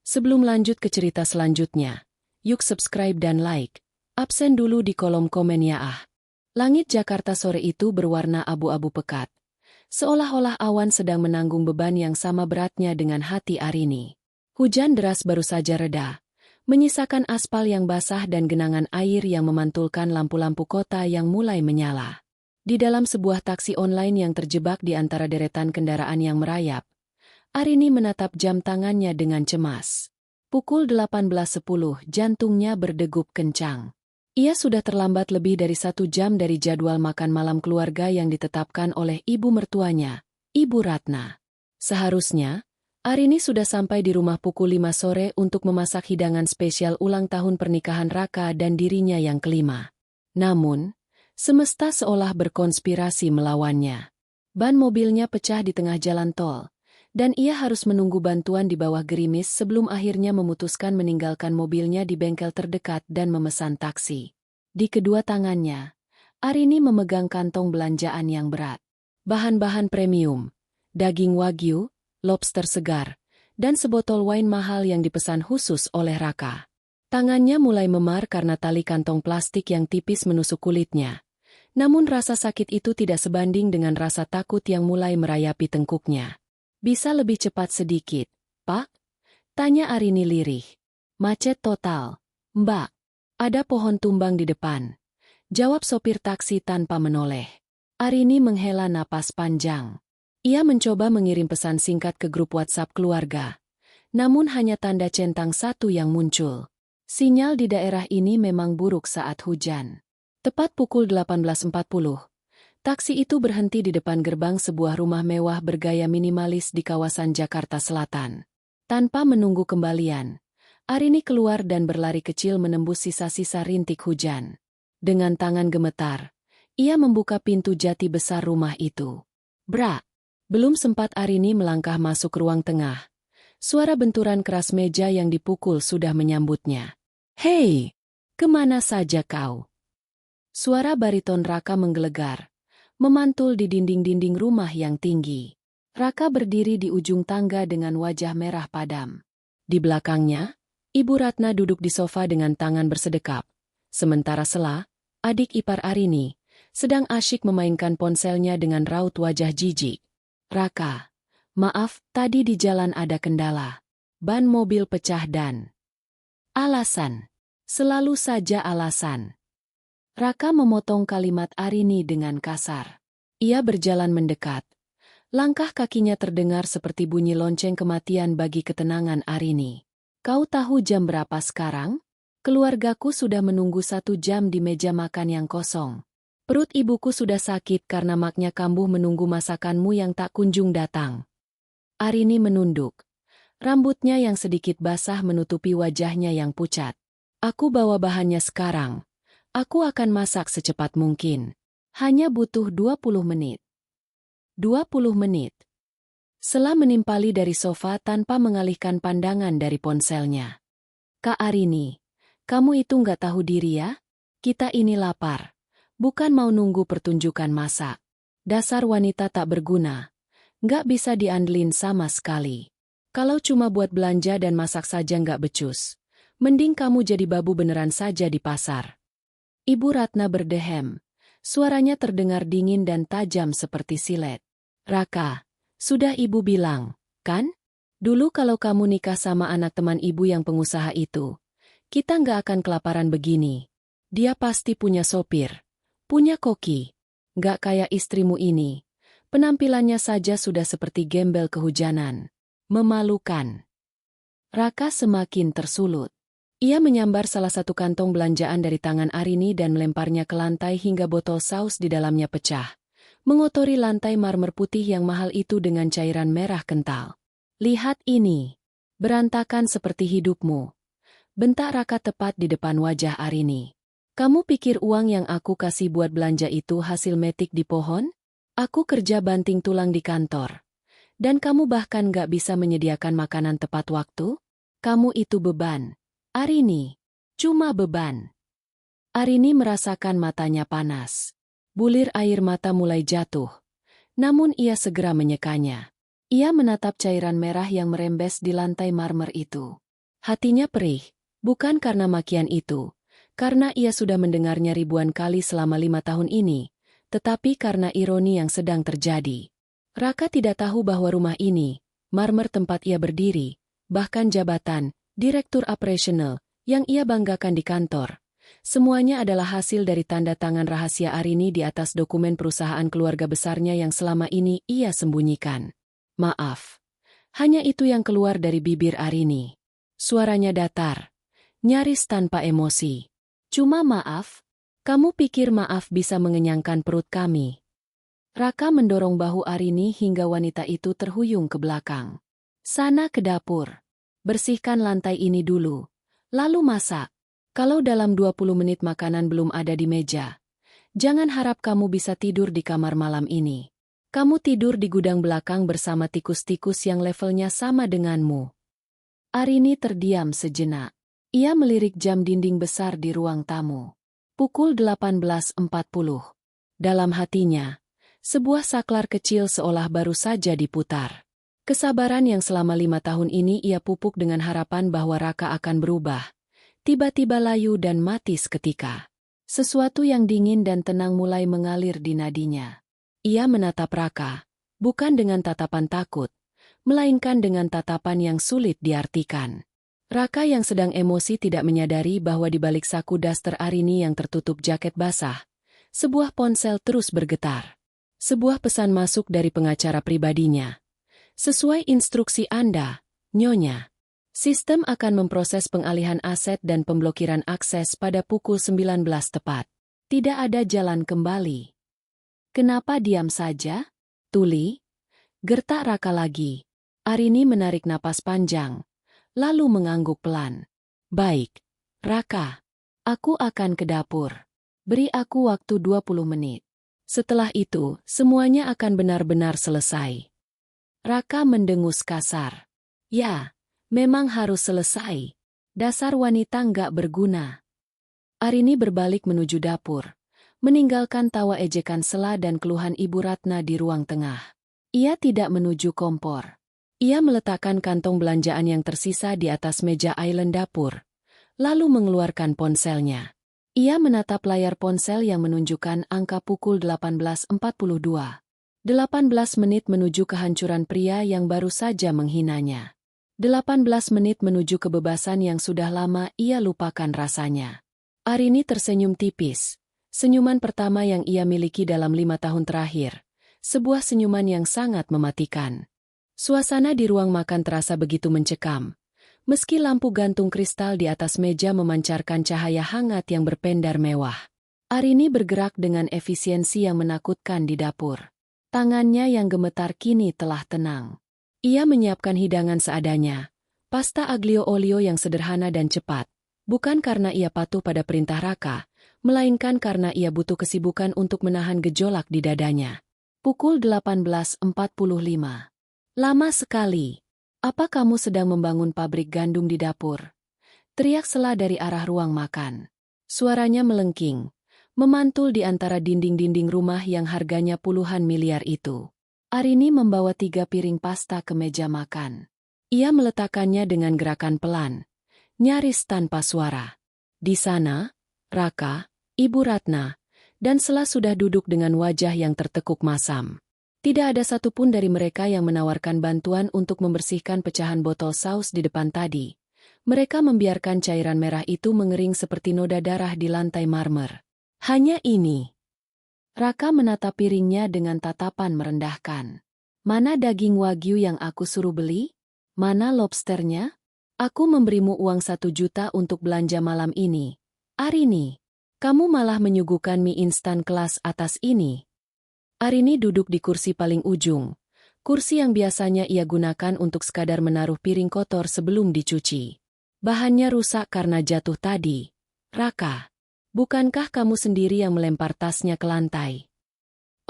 Sebelum lanjut ke cerita selanjutnya, yuk subscribe dan like. Absen dulu di kolom komen ya ah. Langit Jakarta sore itu berwarna abu-abu pekat. Seolah-olah awan sedang menanggung beban yang sama beratnya dengan hati Arini. Hujan deras baru saja reda, menyisakan aspal yang basah dan genangan air yang memantulkan lampu-lampu kota yang mulai menyala. Di dalam sebuah taksi online yang terjebak di antara deretan kendaraan yang merayap, Arini menatap jam tangannya dengan cemas. Pukul 18.10, jantungnya berdegup kencang. Ia sudah terlambat lebih dari 1 jam dari jadwal makan malam keluarga yang ditetapkan oleh ibu mertuanya, Ibu Ratna. Seharusnya, Arini sudah sampai di rumah pukul 5 sore untuk memasak hidangan spesial ulang tahun pernikahan Raka dan dirinya yang kelima. Namun, semesta seolah berkonspirasi melawannya. Ban mobilnya pecah di tengah jalan tol, dan ia harus menunggu bantuan di bawah gerimis sebelum akhirnya memutuskan meninggalkan mobilnya di bengkel terdekat dan memesan taksi. Di kedua tangannya, Arini memegang kantong belanjaan yang berat. Bahan-bahan premium, daging wagyu, lobster segar, dan sebotol wine mahal yang dipesan khusus oleh Raka. Tangannya mulai memar karena tali kantong plastik yang tipis menusuk kulitnya. Namun rasa sakit itu tidak sebanding dengan rasa takut yang mulai merayapi tengkuknya. Bisa lebih cepat sedikit, Pak? Tanya Arini lirih. Macet total. Mbak, ada pohon tumbang di depan. Jawab sopir taksi tanpa menoleh. Arini menghela napas panjang. Ia mencoba mengirim pesan singkat ke grup WhatsApp keluarga. Namun hanya tanda centang satu yang muncul. Sinyal di daerah ini memang buruk saat hujan. Tepat pukul 18.40. Taksi itu berhenti di depan gerbang sebuah rumah mewah bergaya minimalis di kawasan Jakarta Selatan. Tanpa menunggu kembalian, Arini keluar dan berlari kecil menembus sisa-sisa rintik hujan. Dengan tangan gemetar, ia membuka pintu jati besar rumah itu. Brak! Belum sempat Arini melangkah masuk ruang tengah. Suara benturan keras meja yang dipukul sudah menyambutnya. Hei! Kemana saja kau? Suara bariton Raka menggelegar, memantul di dinding-dinding rumah yang tinggi. Raka berdiri di ujung tangga dengan wajah merah padam. Di belakangnya, Ibu Ratna duduk di sofa dengan tangan bersedekap. Sementara Sela, adik ipar Arini, sedang asyik memainkan ponselnya dengan raut wajah jijik. Raka, maaf, tadi di jalan ada kendala. Ban mobil pecah dan... Alasan. Selalu saja alasan. Raka memotong kalimat Arini dengan kasar. Ia berjalan mendekat. Langkah kakinya terdengar seperti bunyi lonceng kematian bagi ketenangan Arini. Kau tahu jam berapa sekarang? Keluargaku sudah menunggu 1 jam di meja makan yang kosong. Perut ibuku sudah sakit karena maknya kambuh menunggu masakanmu yang tak kunjung datang. Arini menunduk. Rambutnya yang sedikit basah menutupi wajahnya yang pucat. Aku bawa bahannya sekarang. Aku akan masak secepat mungkin. Hanya butuh 20 menit. 20 menit. Sela menimpali dari sofa tanpa mengalihkan pandangan dari ponselnya. Kak Arini, kamu itu nggak tahu diri ya? Kita ini lapar. Bukan mau nunggu pertunjukan masak. Dasar wanita tak berguna. Nggak bisa diandelin sama sekali. Kalau cuma buat belanja dan masak saja nggak becus. Mending kamu jadi babu beneran saja di pasar. Ibu Ratna berdehem. Suaranya terdengar dingin dan tajam seperti silet. Raka, sudah ibu bilang, kan? Dulu kalau kamu nikah sama anak teman ibu yang pengusaha itu, kita nggak akan kelaparan begini. Dia pasti punya sopir, punya koki. Nggak kayak istrimu ini. Penampilannya saja sudah seperti gembel kehujanan. Memalukan. Raka semakin tersulut. Ia menyambar salah satu kantong belanjaan dari tangan Arini dan melemparnya ke lantai hingga botol saus di dalamnya pecah. Mengotori lantai marmer putih yang mahal itu dengan cairan merah kental. Lihat ini. Berantakan seperti hidupmu. Bentak Raka tepat di depan wajah Arini. Kamu pikir uang yang aku kasih buat belanja itu hasil metik di pohon? Aku kerja banting tulang di kantor. Dan kamu bahkan gak bisa menyediakan makanan tepat waktu? Kamu itu beban. Arini, cuma beban. Arini merasakan matanya panas. Bulir air mata mulai jatuh. Namun ia segera menyekanya. Ia menatap cairan merah yang merembes di lantai marmer itu. Hatinya perih, bukan karena makian itu, karena ia sudah mendengarnya ribuan kali selama 5 tahun ini, tetapi karena ironi yang sedang terjadi. Raka tidak tahu bahwa rumah ini, marmer tempat ia berdiri, bahkan jabatan, direktur operasional, yang ia banggakan di kantor, semuanya adalah hasil dari tanda tangan rahasia Arini di atas dokumen perusahaan keluarga besarnya yang selama ini ia sembunyikan. Maaf. Hanya itu yang keluar dari bibir Arini. Suaranya datar, nyaris tanpa emosi. Cuma maaf? Kamu pikir maaf bisa mengenyangkan perut kami? Raka mendorong bahu Arini hingga wanita itu terhuyung ke belakang. Sana ke dapur. Bersihkan lantai ini dulu. Lalu masak. Kalau dalam 20 menit makanan belum ada di meja, jangan harap kamu bisa tidur di kamar malam ini. Kamu tidur di gudang belakang bersama tikus-tikus yang levelnya sama denganmu. Arini terdiam sejenak. Ia melirik jam dinding besar di ruang tamu. Pukul 18.40. Dalam hatinya, sebuah saklar kecil seolah baru saja diputar. Kesabaran yang selama 5 tahun ini ia pupuk dengan harapan bahwa Raka akan berubah, tiba-tiba layu dan mati seketika. Sesuatu yang dingin dan tenang mulai mengalir di nadinya. Ia menatap Raka, bukan dengan tatapan takut, melainkan dengan tatapan yang sulit diartikan. Raka yang sedang emosi tidak menyadari bahwa di balik saku daster Arini yang tertutup jaket basah, sebuah ponsel terus bergetar. Sebuah pesan masuk dari pengacara pribadinya. Sesuai instruksi Anda, Nyonya. Sistem akan memproses pengalihan aset dan pemblokiran akses pada pukul 19 tepat. Tidak ada jalan kembali. Kenapa diam saja? Tuli? Gertak Raka lagi. Arini menarik napas panjang, lalu mengangguk pelan. Baik, Raka. Aku akan ke dapur. Beri aku waktu 20 menit. Setelah itu, semuanya akan benar-benar selesai. Raka mendengus kasar. Ya. Memang harus selesai. Dasar wanita nggak berguna. Arini berbalik menuju dapur, meninggalkan tawa ejekan sela dan keluhan Ibu Ratna di ruang tengah. Ia tidak menuju kompor. Ia meletakkan kantong belanjaan yang tersisa di atas meja island dapur, lalu mengeluarkan ponselnya. Ia menatap layar ponsel yang menunjukkan angka pukul 18.42. 18 menit menuju kehancuran pria yang baru saja menghinanya. 18 menit menuju kebebasan yang sudah lama ia lupakan rasanya. Arini tersenyum tipis. Senyuman pertama yang ia miliki dalam 5 tahun terakhir. Sebuah senyuman yang sangat mematikan. Suasana di ruang makan terasa begitu mencekam. Meski lampu gantung kristal di atas meja memancarkan cahaya hangat yang berpendar mewah. Arini bergerak dengan efisiensi yang menakutkan di dapur. Tangannya yang gemetar kini telah tenang. Ia menyiapkan hidangan seadanya, pasta aglio olio yang sederhana dan cepat, bukan karena ia patuh pada perintah Raka, melainkan karena ia butuh kesibukan untuk menahan gejolak di dadanya. Pukul 18.45. Lama sekali. Apa kamu sedang membangun pabrik gandum di dapur? Teriak Sela dari arah ruang makan. Suaranya melengking, memantul di antara dinding-dinding rumah yang harganya puluhan miliar itu. Arini membawa 3 piring pasta ke meja makan. Ia meletakkannya dengan gerakan pelan, nyaris tanpa suara. Di sana, Raka, Ibu Ratna, dan Sela sudah duduk dengan wajah yang tertekuk masam. Tidak ada satupun dari mereka yang menawarkan bantuan untuk membersihkan pecahan botol saus di depan tadi. Mereka membiarkan cairan merah itu mengering seperti noda darah di lantai marmer. Hanya ini. Raka menatap piringnya dengan tatapan merendahkan. Mana daging wagyu yang aku suruh beli? Mana lobsternya? Aku memberimu uang 1 juta untuk belanja malam ini. Arini, kamu malah menyuguhkan mie instan kelas atas ini. Arini duduk di kursi paling ujung. Kursi yang biasanya ia gunakan untuk sekadar menaruh piring kotor sebelum dicuci. Bahannya rusak karena jatuh tadi. Raka. Bukankah kamu sendiri yang melempar tasnya ke lantai?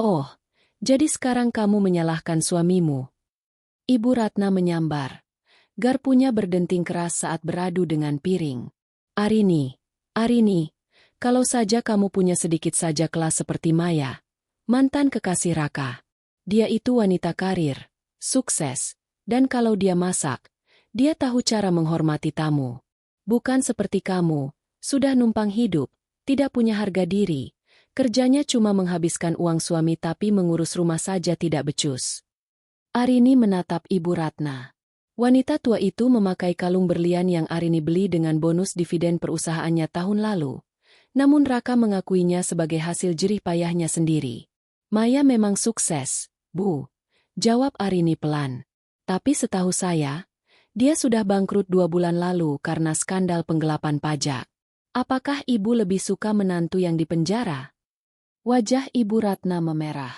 Oh, jadi sekarang kamu menyalahkan suamimu. Ibu Ratna menyambar. Garpunya berdenting keras saat beradu dengan piring. Arini, kalau saja kamu punya sedikit saja kelas seperti Maya, mantan kekasih Raka. Dia itu wanita karir, sukses, dan kalau dia masak, Dia tahu cara menghormati tamu. Bukan seperti kamu, sudah numpang hidup, tidak punya harga diri. Kerjanya cuma menghabiskan uang suami tapi mengurus rumah saja tidak becus. Arini menatap Ibu Ratna. Wanita tua itu memakai kalung berlian yang Arini beli dengan bonus dividen perusahaannya tahun lalu. Namun Raka mengakuinya sebagai hasil jerih payahnya sendiri. Maya memang sukses, Bu, jawab Arini pelan. Tapi setahu saya, dia sudah bangkrut 2 bulan lalu karena skandal penggelapan pajak. Apakah Ibu lebih suka menantu yang dipenjara? Wajah Ibu Ratna memerah.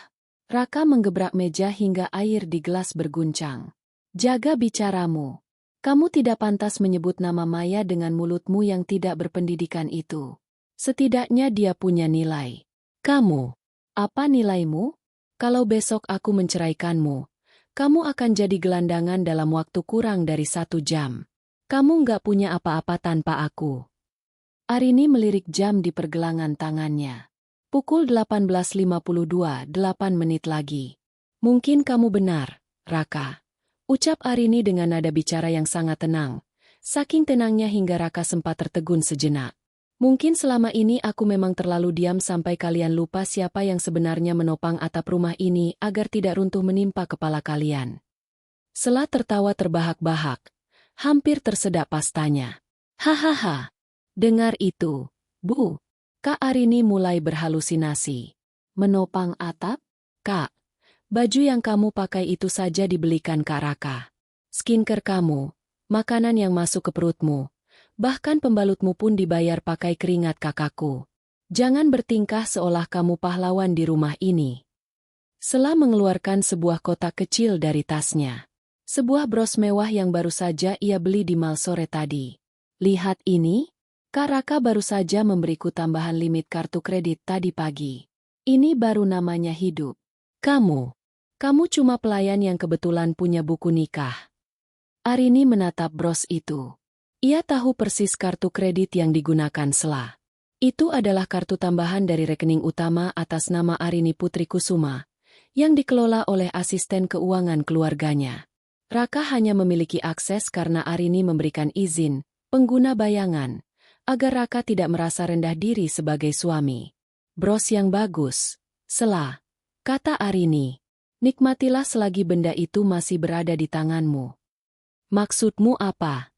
Raka menggebrak meja hingga air di gelas berguncang. Jaga bicaramu. Kamu tidak pantas menyebut nama Maya dengan mulutmu yang tidak berpendidikan itu. Setidaknya dia punya nilai. Kamu, apa nilaimu? Kalau besok aku menceraikanmu, kamu akan jadi gelandangan dalam waktu kurang dari 1 jam. Kamu nggak punya apa-apa tanpa aku. Arini melirik jam di pergelangan tangannya. Pukul 18.52, 8 menit lagi. Mungkin kamu benar, Raka. Ucap Arini dengan nada bicara yang sangat tenang. Saking tenangnya hingga Raka sempat tertegun sejenak. Mungkin selama ini aku memang terlalu diam sampai kalian lupa siapa yang sebenarnya menopang atap rumah ini agar tidak runtuh menimpa kepala kalian. Sela tertawa terbahak-bahak. Hampir tersedak pastanya. Hahaha. Dengar itu, Bu. Kak Arini mulai berhalusinasi. Menopang atap? Kak. Baju yang kamu pakai itu saja dibelikan Kak Raka. Skincare kamu, makanan yang masuk ke perutmu, bahkan pembalutmu pun dibayar pakai keringat kakakku. Jangan bertingkah seolah kamu pahlawan di rumah ini. Sela mengeluarkan sebuah kotak kecil dari tasnya. Sebuah bros mewah yang baru saja ia beli di mal sore tadi. Lihat ini, Kak Raka baru saja memberiku tambahan limit kartu kredit tadi pagi. Ini baru namanya hidup. Kamu cuma pelayan yang kebetulan punya buku nikah. Arini menatap bros itu. Ia tahu persis kartu kredit yang digunakan Sela. Itu adalah kartu tambahan dari rekening utama atas nama Arini Putri Kusuma, yang dikelola oleh asisten keuangan keluarganya. Raka hanya memiliki akses karena Arini memberikan izin, pengguna bayangan, agar Raka tidak merasa rendah diri sebagai suami. Bros yang bagus, Sela, kata Arini. Nikmatilah selagi benda itu masih berada di tanganmu. Maksudmu apa?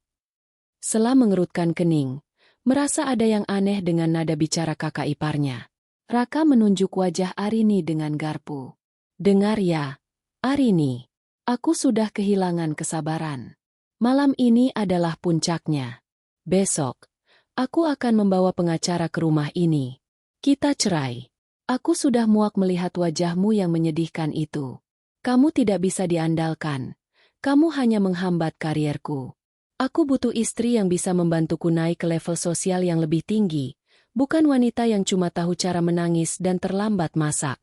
Sela mengerutkan kening, merasa ada yang aneh dengan nada bicara kakak iparnya. Raka menunjuk wajah Arini dengan garpu. Dengar ya, Arini. Aku sudah kehilangan kesabaran. Malam ini adalah puncaknya. Besok, aku akan membawa pengacara ke rumah ini. Kita cerai. Aku sudah muak melihat wajahmu yang menyedihkan itu. Kamu tidak bisa diandalkan. Kamu hanya menghambat karierku. Aku butuh istri yang bisa membantuku naik ke level sosial yang lebih tinggi, bukan wanita yang cuma tahu cara menangis dan terlambat masak.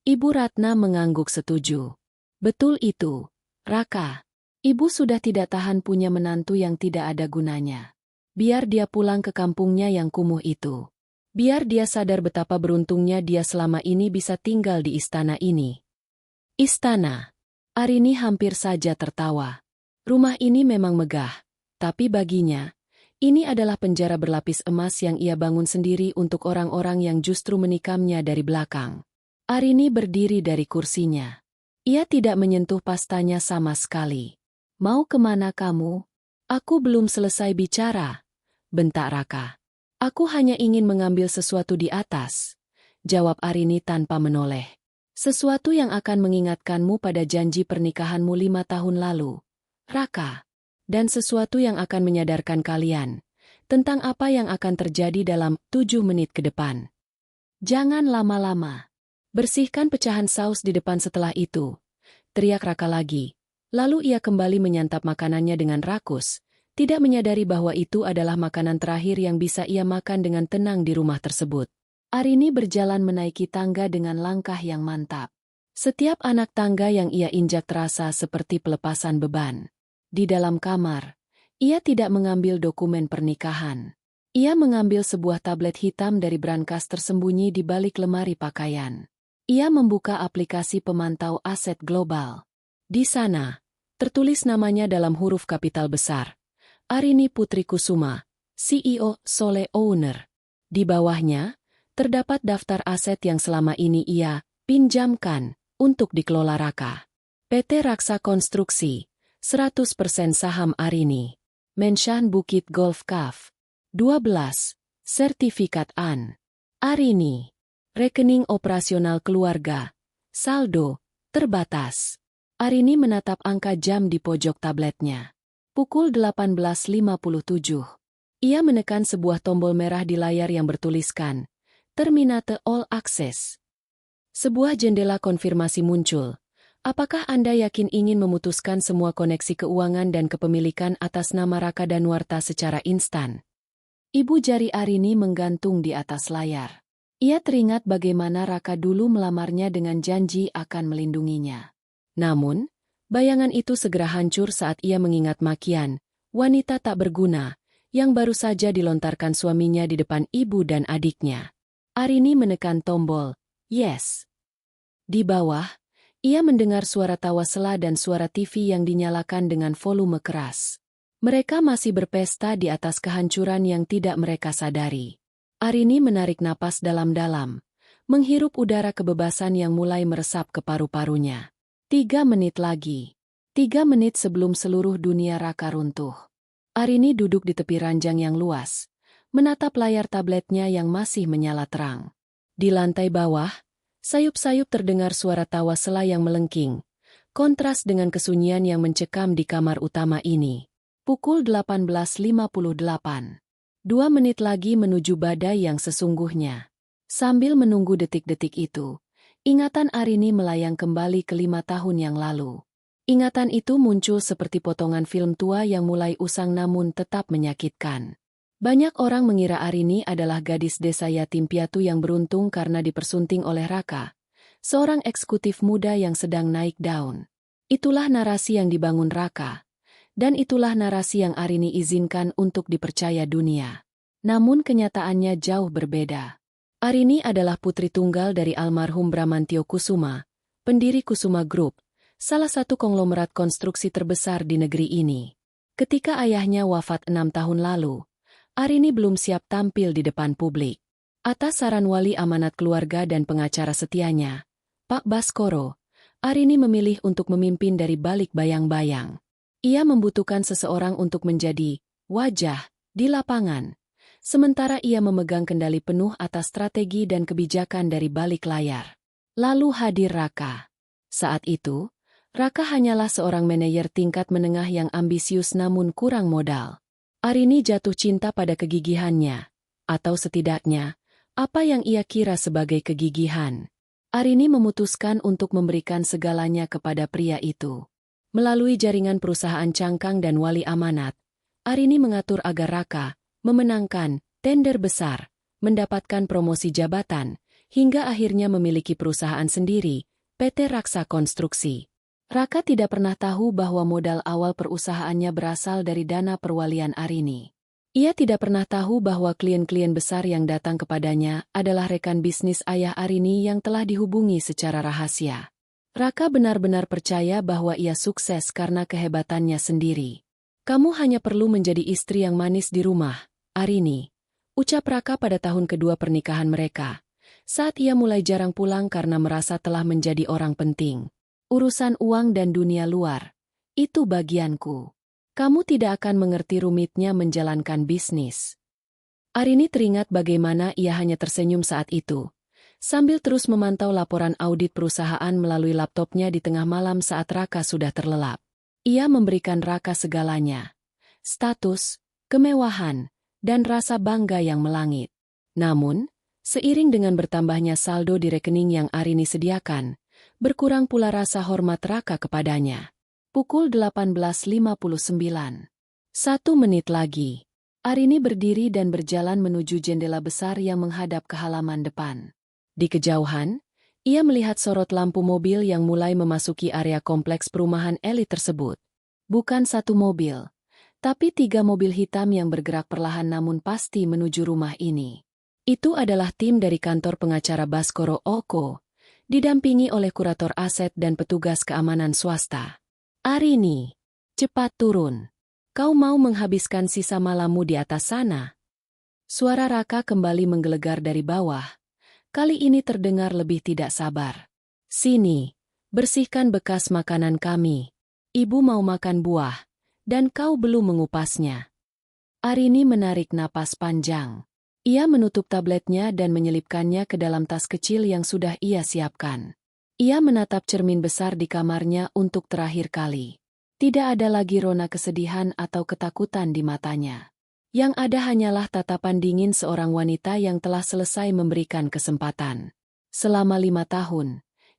Ibu Ratna mengangguk setuju. Betul itu, Raka. Ibu sudah tidak tahan punya menantu yang tidak ada gunanya. Biar dia pulang ke kampungnya yang kumuh itu. Biar dia sadar betapa beruntungnya dia selama ini bisa tinggal di istana ini. Istana. Arini hampir saja tertawa. Rumah ini memang megah, tapi baginya, ini adalah penjara berlapis emas yang ia bangun sendiri untuk orang-orang yang justru menikamnya dari belakang. Arini berdiri dari kursinya. Ia tidak menyentuh pastanya sama sekali. Mau kemana kamu? Aku belum selesai bicara, bentak Raka. Aku hanya ingin mengambil sesuatu di atas, jawab Arini tanpa menoleh. Sesuatu yang akan mengingatkanmu pada janji pernikahanmu 5 tahun lalu, Raka. Dan sesuatu yang akan menyadarkan kalian tentang apa yang akan terjadi dalam 7 menit ke depan. Jangan lama-lama. Bersihkan pecahan saus di depan setelah itu, teriak Raka lagi. Lalu ia kembali menyantap makanannya dengan rakus, tidak menyadari bahwa itu adalah makanan terakhir yang bisa ia makan dengan tenang di rumah tersebut. Arini berjalan menaiki tangga dengan langkah yang mantap. Setiap anak tangga yang ia injak terasa seperti pelepasan beban. Di dalam kamar, ia tidak mengambil dokumen pernikahan. Ia mengambil sebuah tablet hitam dari brankas tersembunyi di balik lemari pakaian. Ia membuka aplikasi pemantau aset global. Di sana, Tertulis namanya dalam huruf kapital besar. Arini Putri Kusuma, CEO Sole Owner. Di bawahnya, terdapat daftar aset yang selama ini ia pinjamkan untuk dikelola Raka. PT Raksa Konstruksi, 100% saham Arini. Menshan Bukit Golf Caf. 12. Sertifikat AN. Arini. Rekening operasional keluarga. Saldo, terbatas. Arini menatap angka jam di pojok tabletnya. Pukul 18.57. Ia menekan sebuah tombol merah di layar yang bertuliskan, Terminate All Access. Sebuah jendela konfirmasi muncul. Apakah Anda yakin ingin memutuskan semua koneksi keuangan dan kepemilikan atas nama Raka Danuarta secara instan? Ibu jari Arini menggantung di atas layar. Ia teringat bagaimana Raka dulu melamarnya dengan janji akan melindunginya. Namun, bayangan itu segera hancur saat ia mengingat Makian, wanita tak berguna, yang baru saja dilontarkan suaminya di depan ibu dan adiknya. Arini menekan tombol, yes. Di bawah, ia mendengar suara tawa sela dan suara TV yang dinyalakan dengan volume keras. Mereka masih berpesta di atas kehancuran yang tidak mereka sadari. Arini menarik napas dalam-dalam, menghirup udara kebebasan yang mulai meresap ke paru-parunya. 3 menit lagi. 3 menit sebelum seluruh dunia Raka runtuh. Arini duduk di tepi ranjang yang luas, menatap layar tabletnya yang masih menyala terang. Di lantai bawah, sayup-sayup terdengar suara tawa sela yang melengking, kontras dengan kesunyian yang mencekam di kamar utama ini. Pukul 18.58. 2 menit lagi menuju badai yang sesungguhnya. Sambil menunggu detik-detik itu, ingatan Arini melayang kembali ke 5 tahun yang lalu. Ingatan itu muncul seperti potongan film tua yang mulai usang namun tetap menyakitkan. Banyak orang mengira Arini adalah gadis desa yatim piatu yang beruntung karena dipersunting oleh Raka, seorang eksekutif muda yang sedang naik daun. Itulah narasi yang dibangun Raka, dan itulah narasi yang Arini izinkan untuk dipercaya dunia. Namun kenyataannya jauh berbeda. Arini adalah putri tunggal dari almarhum Bramantio Kusuma, pendiri Kusuma Group, salah satu konglomerat konstruksi terbesar di negeri ini. Ketika ayahnya wafat 6 tahun lalu, Arini belum siap tampil di depan publik. Atas saran wali amanat keluarga dan pengacara setianya, Pak Baskoro, Arini memilih untuk memimpin dari balik bayang-bayang. Ia membutuhkan seseorang untuk menjadi wajah di lapangan, sementara ia memegang kendali penuh atas strategi dan kebijakan dari balik layar. Lalu hadir Raka. Saat itu, Raka hanyalah seorang manajer tingkat menengah yang ambisius namun kurang modal. Arini jatuh cinta pada kegigihannya, atau setidaknya, apa yang ia kira sebagai kegigihan. Arini memutuskan untuk memberikan segalanya kepada pria itu. Melalui jaringan perusahaan cangkang dan wali amanat, Arini mengatur agar Raka memenangkan tender besar, mendapatkan promosi jabatan, hingga akhirnya memiliki perusahaan sendiri, PT Raksa Konstruksi. Raka tidak pernah tahu bahwa modal awal perusahaannya berasal dari dana perwalian Arini. Ia tidak pernah tahu bahwa klien-klien besar yang datang kepadanya adalah rekan bisnis ayah Arini yang telah dihubungi secara rahasia. Raka benar-benar percaya bahwa ia sukses karena kehebatannya sendiri. Kamu hanya perlu menjadi istri yang manis di rumah, Arini, ucap Raka pada tahun kedua pernikahan mereka, saat ia mulai jarang pulang karena merasa telah menjadi orang penting. Urusan uang dan dunia luar, itu bagianku. Kamu tidak akan mengerti rumitnya menjalankan bisnis. Arini teringat bagaimana ia hanya tersenyum saat itu, sambil terus memantau laporan audit perusahaan melalui laptopnya di tengah malam saat Raka sudah terlelap. Ia memberikan Raka segalanya. Status, kemewahan, dan rasa bangga yang melangit. Namun, seiring dengan bertambahnya saldo di rekening yang Arini sediakan, berkurang pula rasa hormat Raka kepadanya. Pukul 18.59. 1 menit lagi. Arini berdiri dan berjalan menuju jendela besar yang menghadap ke halaman depan. Di kejauhan, ia melihat sorot lampu mobil yang mulai memasuki area kompleks perumahan elit tersebut. Bukan satu mobil, tapi 3 mobil hitam yang bergerak perlahan namun pasti menuju rumah ini. Itu adalah tim dari kantor pengacara Baskoro Oko, didampingi oleh kurator aset dan petugas keamanan swasta. Arini, cepat turun. Kau mau menghabiskan sisa malammu di atas sana? Suara Raka kembali menggelegar dari bawah. Kali ini terdengar lebih tidak sabar. Sini, bersihkan bekas makanan kami. Ibu mau makan buah, dan kau belum mengupasnya. Arini menarik napas panjang. Ia menutup tabletnya dan menyelipkannya ke dalam tas kecil yang sudah ia siapkan. Ia menatap cermin besar di kamarnya untuk terakhir kali. Tidak ada lagi rona kesedihan atau ketakutan di matanya. Yang ada hanyalah tatapan dingin seorang wanita yang telah selesai memberikan kesempatan. Selama 5 tahun,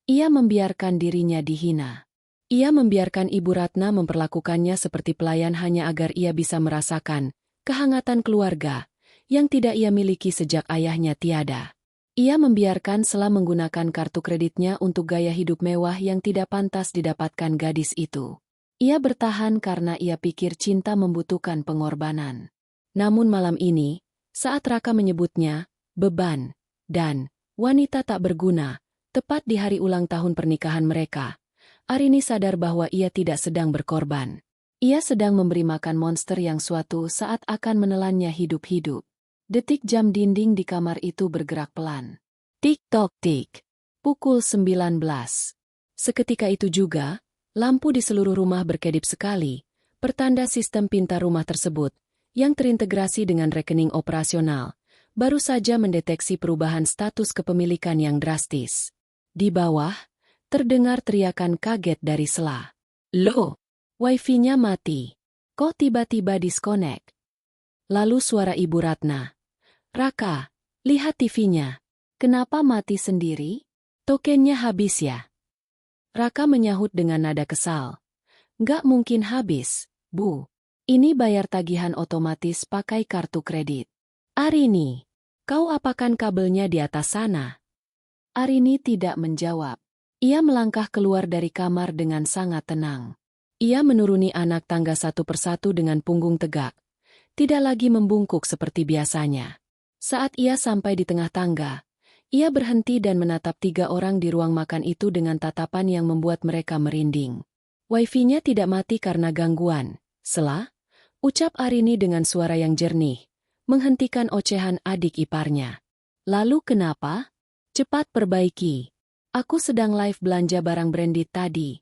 ia membiarkan dirinya dihina. Ia membiarkan Ibu Ratna memperlakukannya seperti pelayan hanya agar ia bisa merasakan kehangatan keluarga yang tidak ia miliki sejak ayahnya tiada. Ia membiarkan Sela menggunakan kartu kreditnya untuk gaya hidup mewah yang tidak pantas didapatkan gadis itu. Ia bertahan karena ia pikir cinta membutuhkan pengorbanan. Namun malam ini, saat Raka menyebutnya beban dan wanita tak berguna, tepat di hari ulang tahun pernikahan mereka, Arini sadar bahwa ia tidak sedang berkorban. Ia sedang memberi makan monster yang suatu saat akan menelannya hidup-hidup. Detik jam dinding di kamar itu bergerak pelan. Tik-tok-tik. Pukul 19. Seketika itu juga, lampu di seluruh rumah berkedip sekali, pertanda sistem pintar rumah tersebut, yang terintegrasi dengan rekening operasional, baru saja mendeteksi perubahan status kepemilikan yang drastis. Di bawah, terdengar teriakan kaget dari Sela. Loh, wifi-nya mati. Kok tiba-tiba disconnect? Lalu suara Ibu Ratna. Raka, lihat TV-nya. Kenapa mati sendiri? Tokennya habis ya? Raka menyahut dengan nada kesal. Nggak mungkin habis, Bu. Ini bayar tagihan otomatis pakai kartu kredit. Arini, kau apakan kabelnya di atas sana? Arini tidak menjawab. Ia melangkah keluar dari kamar dengan sangat tenang. Ia menuruni anak tangga satu persatu dengan punggung tegak. Tidak lagi membungkuk seperti biasanya. Saat ia sampai di tengah tangga, ia berhenti dan menatap 3 orang di ruang makan itu dengan tatapan yang membuat mereka merinding. Wifi-nya tidak mati karena gangguan, Sela, ucap Arini dengan suara yang jernih, menghentikan ocehan adik iparnya. Lalu kenapa? Cepat perbaiki. Aku sedang live belanja barang branded tadi.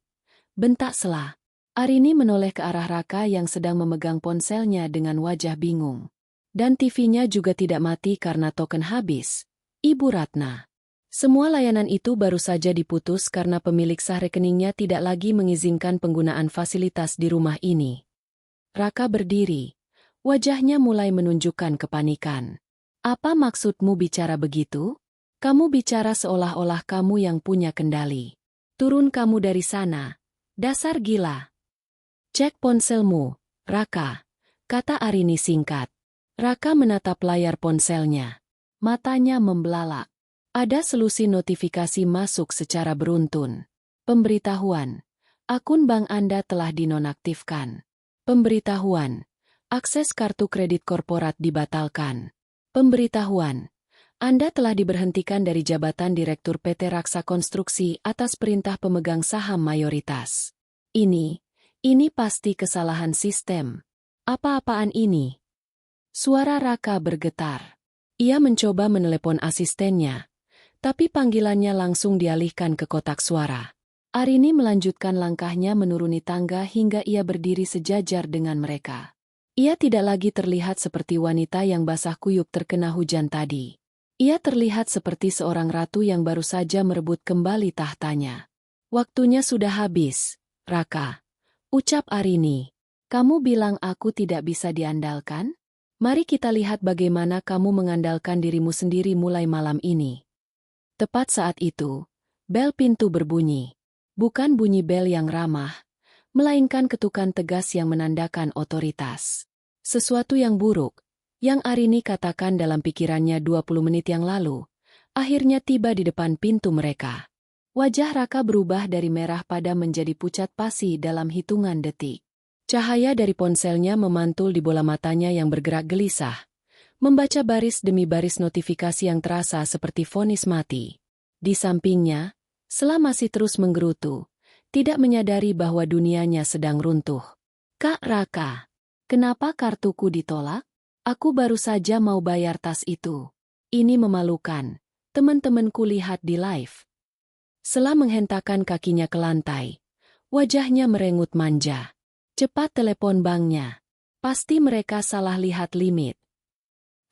Bentak Sela. Arini menoleh ke arah Raka yang sedang memegang ponselnya dengan wajah bingung. Dan TV-nya juga tidak mati karena token habis. Ibu Ratna. Semua layanan itu baru saja diputus karena pemilik sah rekeningnya tidak lagi mengizinkan penggunaan fasilitas di rumah ini. Raka berdiri. Wajahnya mulai menunjukkan kepanikan. Apa maksudmu bicara begitu? Kamu bicara seolah-olah kamu yang punya kendali. Turun kamu dari sana. Dasar gila. Cek ponselmu, Raka, kata Arini singkat. Raka menatap layar ponselnya. Matanya membelalak. Ada selusin notifikasi masuk secara beruntun. Pemberitahuan. Akun bank Anda telah dinonaktifkan. Pemberitahuan. Akses kartu kredit korporat dibatalkan. Pemberitahuan. Anda telah diberhentikan dari jabatan Direktur PT Raksa Konstruksi atas perintah pemegang saham mayoritas. Ini pasti kesalahan sistem. Apa-apaan ini? Suara Raka bergetar. Ia mencoba menelepon asistennya, tapi panggilannya langsung dialihkan ke kotak suara. Arini melanjutkan langkahnya menuruni tangga hingga ia berdiri sejajar dengan mereka. Ia tidak lagi terlihat seperti wanita yang basah kuyup terkena hujan tadi. Ia terlihat seperti seorang ratu yang baru saja merebut kembali tahtanya. Waktunya sudah habis, Raka. Ucap Arini. Kamu bilang aku tidak bisa diandalkan? Mari kita lihat bagaimana kamu mengandalkan dirimu sendiri mulai malam ini. Tepat saat itu, bel pintu berbunyi. Bukan bunyi bel yang ramah, melainkan ketukan tegas yang menandakan otoritas. Sesuatu yang buruk, yang Arini katakan dalam pikirannya 20 menit yang lalu, akhirnya tiba di depan pintu mereka. Wajah Raka berubah dari merah padam menjadi pucat pasi dalam hitungan detik. Cahaya dari ponselnya memantul di bola matanya yang bergerak gelisah, membaca baris demi baris notifikasi yang terasa seperti vonis mati. Di sampingnya, Sela masih terus menggerutu, tidak menyadari bahwa dunianya sedang runtuh. Kak Raka, kenapa kartuku ditolak? Aku baru saja mau bayar tas itu. Ini memalukan, teman-temanku lihat di live. Sela menghentakkan kakinya ke lantai, wajahnya merengut manja. Cepat telepon banknya. Pasti mereka salah lihat limit.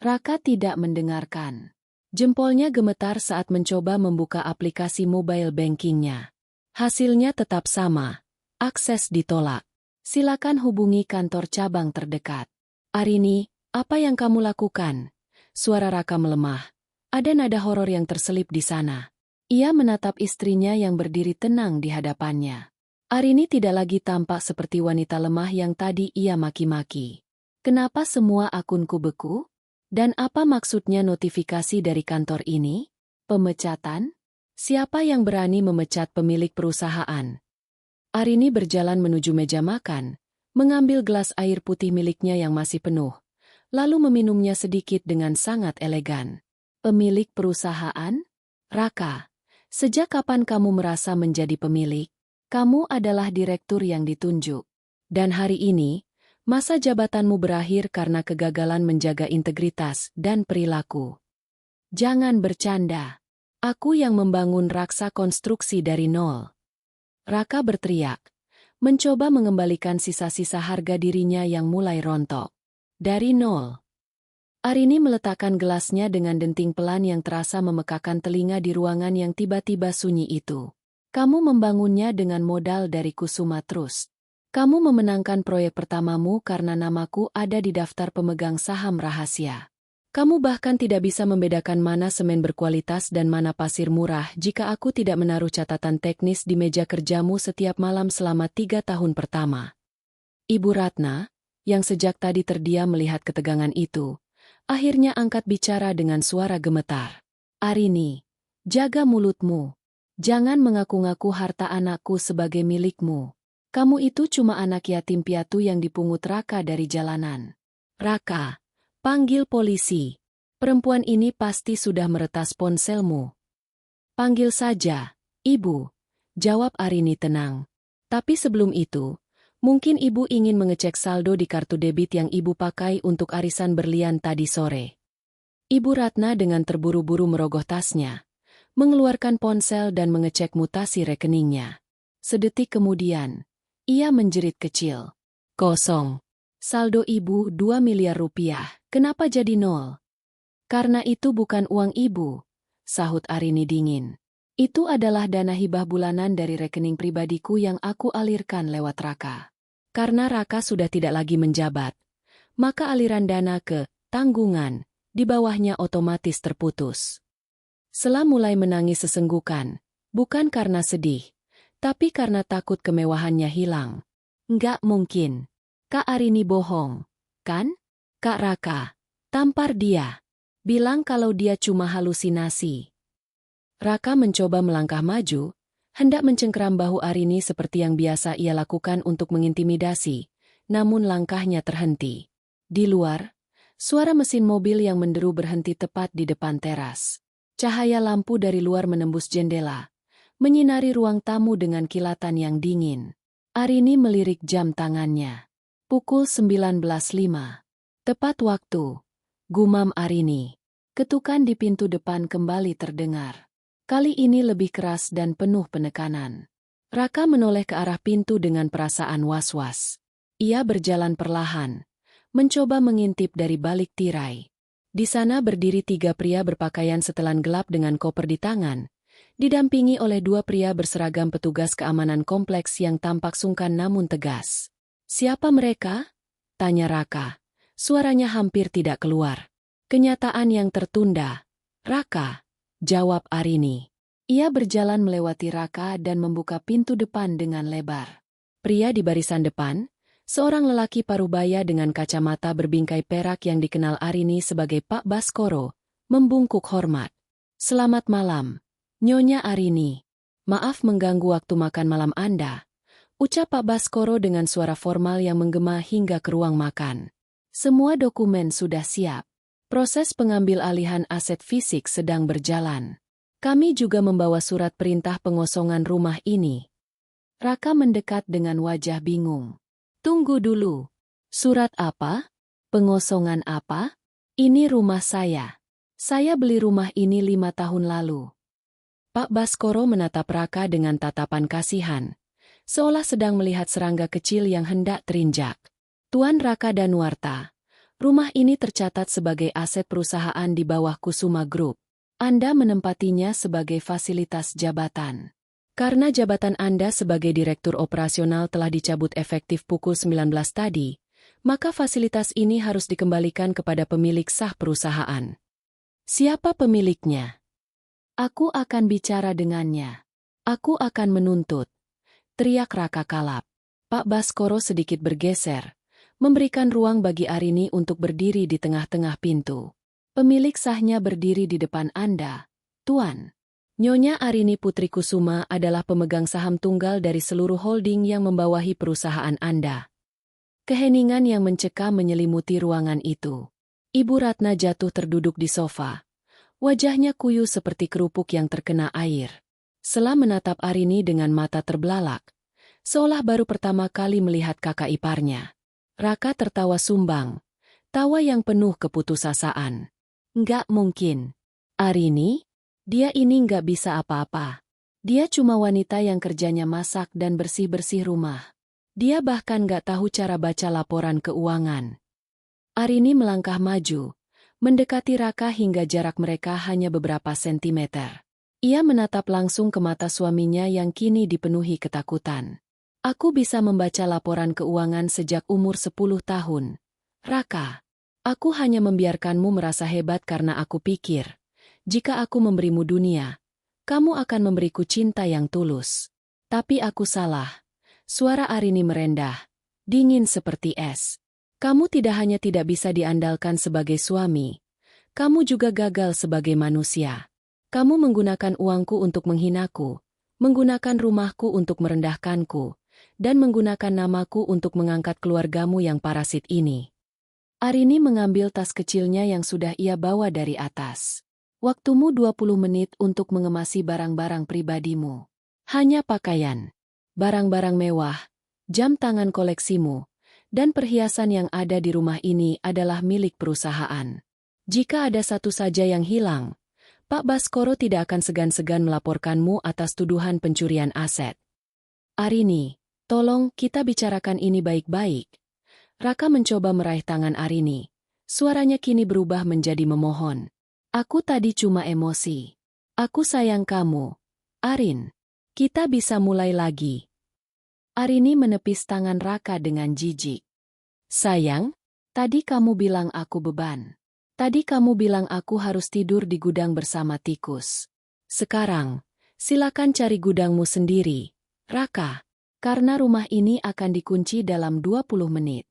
Raka tidak mendengarkan. Jempolnya gemetar saat mencoba membuka aplikasi mobile bankingnya. Hasilnya tetap sama. Akses ditolak. Silakan hubungi kantor cabang terdekat. Arini, apa yang kamu lakukan? Suara Raka melemah. Ada nada horor yang terselip di sana. Ia menatap istrinya yang berdiri tenang di hadapannya. Arini tidak lagi tampak seperti wanita lemah yang tadi ia maki-maki. Kenapa semua akunku beku? Dan apa maksudnya notifikasi dari kantor ini? Pemecatan? Siapa yang berani memecat pemilik perusahaan? Arini berjalan menuju meja makan, mengambil gelas air putih miliknya yang masih penuh, lalu meminumnya sedikit dengan sangat elegan. Pemilik perusahaan? Raka, sejak kapan kamu merasa menjadi pemilik? Kamu adalah direktur yang ditunjuk. Dan hari ini, masa jabatanmu berakhir karena kegagalan menjaga integritas dan perilaku. Jangan bercanda. Aku yang membangun Raksa konstruksi dari nol. Raka berteriak, mencoba mengembalikan sisa-sisa harga dirinya yang mulai rontok. Dari nol. Arini meletakkan gelasnya dengan denting pelan yang terasa memekakan telinga di ruangan yang tiba-tiba sunyi itu. Kamu membangunnya dengan modal dari Kusuma Trust. Kamu memenangkan proyek pertamamu karena namaku ada di daftar pemegang saham rahasia. Kamu bahkan tidak bisa membedakan mana semen berkualitas dan mana pasir murah jika aku tidak menaruh catatan teknis di meja kerjamu setiap malam selama 3 tahun pertama. Ibu Ratna, yang sejak tadi terdiam melihat ketegangan itu, akhirnya angkat bicara dengan suara gemetar. Arini, jaga mulutmu. Jangan mengaku-ngaku harta anakku sebagai milikmu. Kamu itu cuma anak yatim piatu yang dipungut Raka dari jalanan. Raka, panggil polisi. Perempuan ini pasti sudah meretas ponselmu. Panggil saja, Ibu, jawab Arini tenang. Tapi sebelum itu, mungkin Ibu ingin mengecek saldo di kartu debit yang Ibu pakai untuk arisan berlian tadi sore. Ibu Ratna dengan terburu-buru merogoh tasnya, mengeluarkan ponsel dan mengecek mutasi rekeningnya. Sedetik kemudian, ia menjerit kecil. Kosong. Saldo ibu 2 miliar rupiah. Kenapa jadi nol? Karena itu bukan uang ibu, sahut Arini dingin. Itu adalah dana hibah bulanan dari rekening pribadiku yang aku alirkan lewat Raka. Karena Raka sudah tidak lagi menjabat, maka aliran dana ke tanggungan di bawahnya otomatis terputus. Sela mulai menangis sesenggukan, bukan karena sedih, tapi karena takut kemewahannya hilang. Nggak mungkin. Kak Arini bohong, kan? Kak Raka, tampar dia. Bilang kalau dia cuma halusinasi. Raka mencoba melangkah maju, hendak mencengkeram bahu Arini seperti yang biasa ia lakukan untuk mengintimidasi, namun langkahnya terhenti. Di luar, suara mesin mobil yang menderu berhenti tepat di depan teras. Cahaya lampu dari luar menembus jendela, menyinari ruang tamu dengan kilatan yang dingin. Arini melirik jam tangannya. Pukul 19.05. Tepat waktu. Gumam Arini. Ketukan di pintu depan kembali terdengar. Kali ini lebih keras dan penuh penekanan. Raka menoleh ke arah pintu dengan perasaan was-was. Ia berjalan perlahan, mencoba mengintip dari balik tirai. Di sana berdiri 3 pria berpakaian setelan gelap dengan koper di tangan, didampingi oleh 2 pria berseragam petugas keamanan kompleks yang tampak sungkan namun tegas. Siapa mereka? Tanya Raka. Suaranya hampir tidak keluar. Kenyataan yang tertunda. Raka, jawab Arini. Ia berjalan melewati Raka dan membuka pintu depan dengan lebar. Pria di barisan depan, seorang lelaki parubaya dengan kacamata berbingkai perak yang dikenal Arini sebagai Pak Baskoro, membungkuk hormat. Selamat malam, Nyonya Arini. Maaf mengganggu waktu makan malam Anda, ucap Pak Baskoro dengan suara formal yang menggema hingga ke ruang makan. Semua dokumen sudah siap. Proses pengambil alihan aset fisik sedang berjalan. Kami juga membawa surat perintah pengosongan rumah ini. Raka mendekat dengan wajah bingung. Tunggu dulu. Surat apa? Pengosongan apa? Ini rumah saya. Saya beli rumah ini 5 tahun lalu. Pak Baskoro menatap Raka dengan tatapan kasihan, seolah sedang melihat serangga kecil yang hendak terinjak. Tuan Raka Danuarta, rumah ini tercatat sebagai aset perusahaan di bawah Kusuma Group. Anda menempatinya sebagai fasilitas jabatan. Karena jabatan Anda sebagai Direktur Operasional telah dicabut efektif pukul 19 tadi, maka fasilitas ini harus dikembalikan kepada pemilik sah perusahaan. Siapa pemiliknya? Aku akan bicara dengannya. Aku akan menuntut. Teriak Raka kalap. Pak Baskoro sedikit bergeser, memberikan ruang bagi Arini untuk berdiri di tengah-tengah pintu. Pemilik sahnya berdiri di depan Anda, Tuan. Nyonya Arini Putri Kusuma adalah pemegang saham tunggal dari seluruh holding yang membawahi perusahaan Anda. Keheningan yang mencekam menyelimuti ruangan itu. Ibu Ratna jatuh terduduk di sofa. Wajahnya kuyu seperti kerupuk yang terkena air. Sela menatap Arini dengan mata terbelalak, seolah baru pertama kali melihat kakak iparnya. Raka tertawa sumbang, tawa yang penuh keputusasaan. Nggak mungkin. Arini? Dia ini nggak bisa apa-apa. Dia cuma wanita yang kerjanya masak dan bersih-bersih rumah. Dia bahkan nggak tahu cara baca laporan keuangan. Arini melangkah maju, mendekati Raka hingga jarak mereka hanya beberapa sentimeter. Ia menatap langsung ke mata suaminya yang kini dipenuhi ketakutan. Aku bisa membaca laporan keuangan sejak umur 10 tahun. Raka, aku hanya membiarkanmu merasa hebat karena aku pikir, jika aku memberimu dunia, kamu akan memberiku cinta yang tulus. Tapi aku salah. Suara Arini merendah, dingin seperti es. Kamu tidak hanya tidak bisa diandalkan sebagai suami, kamu juga gagal sebagai manusia. Kamu menggunakan uangku untuk menghinaku, menggunakan rumahku untuk merendahkanku, dan menggunakan namaku untuk mengangkat keluargamu yang parasit ini. Arini mengambil tas kecilnya yang sudah ia bawa dari atas. Waktumu 20 menit untuk mengemasi barang-barang pribadimu. Hanya pakaian, barang-barang mewah, jam tangan koleksimu, dan perhiasan yang ada di rumah ini adalah milik perusahaan. Jika ada satu saja yang hilang, Pak Baskoro tidak akan segan-segan melaporkanmu atas tuduhan pencurian aset. Arini, tolong kita bicarakan ini baik-baik. Raka mencoba meraih tangan Arini. Suaranya kini berubah menjadi memohon. Aku tadi cuma emosi. Aku sayang kamu. Arin, kita bisa mulai lagi. Arini menepis tangan Raka dengan jijik. Sayang, tadi kamu bilang aku beban. Tadi kamu bilang aku harus tidur di gudang bersama tikus. Sekarang, silakan cari gudangmu sendiri, Raka, karena rumah ini akan dikunci dalam 20 menit.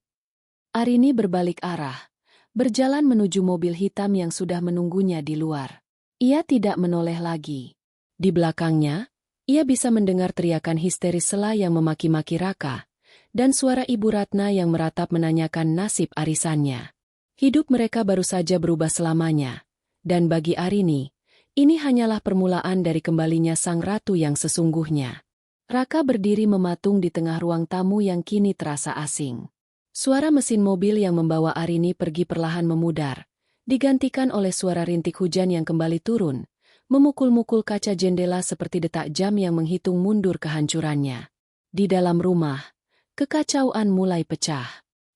Arini berbalik arah, berjalan menuju mobil hitam yang sudah menunggunya di luar. Ia tidak menoleh lagi. Di belakangnya, ia bisa mendengar teriakan histeris Sela yang memaki-maki Raka, dan suara Ibu Ratna yang meratap menanyakan nasib arisannya. Hidup mereka baru saja berubah selamanya, dan bagi Arini, ini hanyalah permulaan dari kembalinya sang ratu yang sesungguhnya. Raka berdiri mematung di tengah ruang tamu yang kini terasa asing. Suara mesin mobil yang membawa Arini pergi perlahan memudar, digantikan oleh suara rintik hujan yang kembali turun, memukul-mukul kaca jendela seperti detak jam yang menghitung mundur kehancurannya. Di dalam rumah, kekacauan mulai pecah.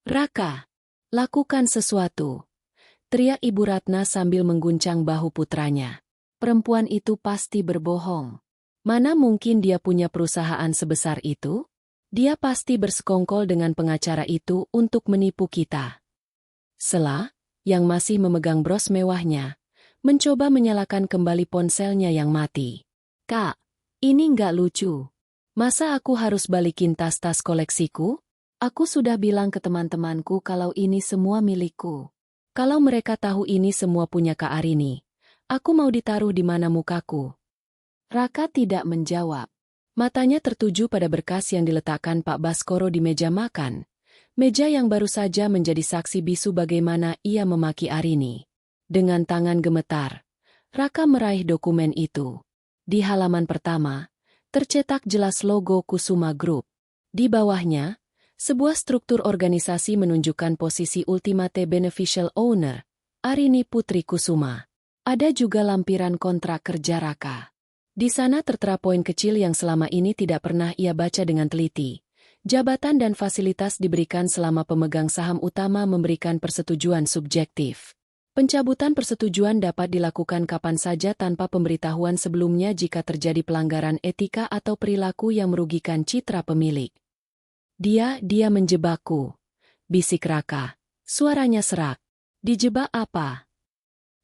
Raka, lakukan sesuatu, teriak Ibu Ratna sambil mengguncang bahu putranya. Perempuan itu pasti berbohong. Mana mungkin dia punya perusahaan sebesar itu? Dia pasti bersekongkol dengan pengacara itu untuk menipu kita. Sela, yang masih memegang bros mewahnya, mencoba menyalakan kembali ponselnya yang mati. Kak, ini nggak lucu. Masa aku harus balikin tas-tas koleksiku? Aku sudah bilang ke teman-temanku kalau ini semua milikku. Kalau mereka tahu ini semua punya Kak Arini, aku mau ditaruh di mana mukaku? Raka tidak menjawab. Matanya tertuju pada berkas yang diletakkan Pak Baskoro di meja makan. Meja yang baru saja menjadi saksi bisu bagaimana ia memaki Arini. Dengan tangan gemetar, Raka meraih dokumen itu. Di halaman pertama, Tercetak jelas logo Kusuma Group. Di bawahnya, sebuah struktur organisasi menunjukkan posisi Ultimate Beneficial Owner, Arini Putri Kusuma. Ada juga lampiran kontrak kerja Raka. Di sana tertera poin kecil yang selama ini tidak pernah ia baca dengan teliti. Jabatan dan fasilitas diberikan selama pemegang saham utama memberikan persetujuan subjektif. Pencabutan persetujuan dapat dilakukan kapan saja tanpa pemberitahuan sebelumnya jika terjadi pelanggaran etika atau perilaku yang merugikan citra pemilik. Dia menjebakku. Bisik Raka. Suaranya serak. Dijebak apa?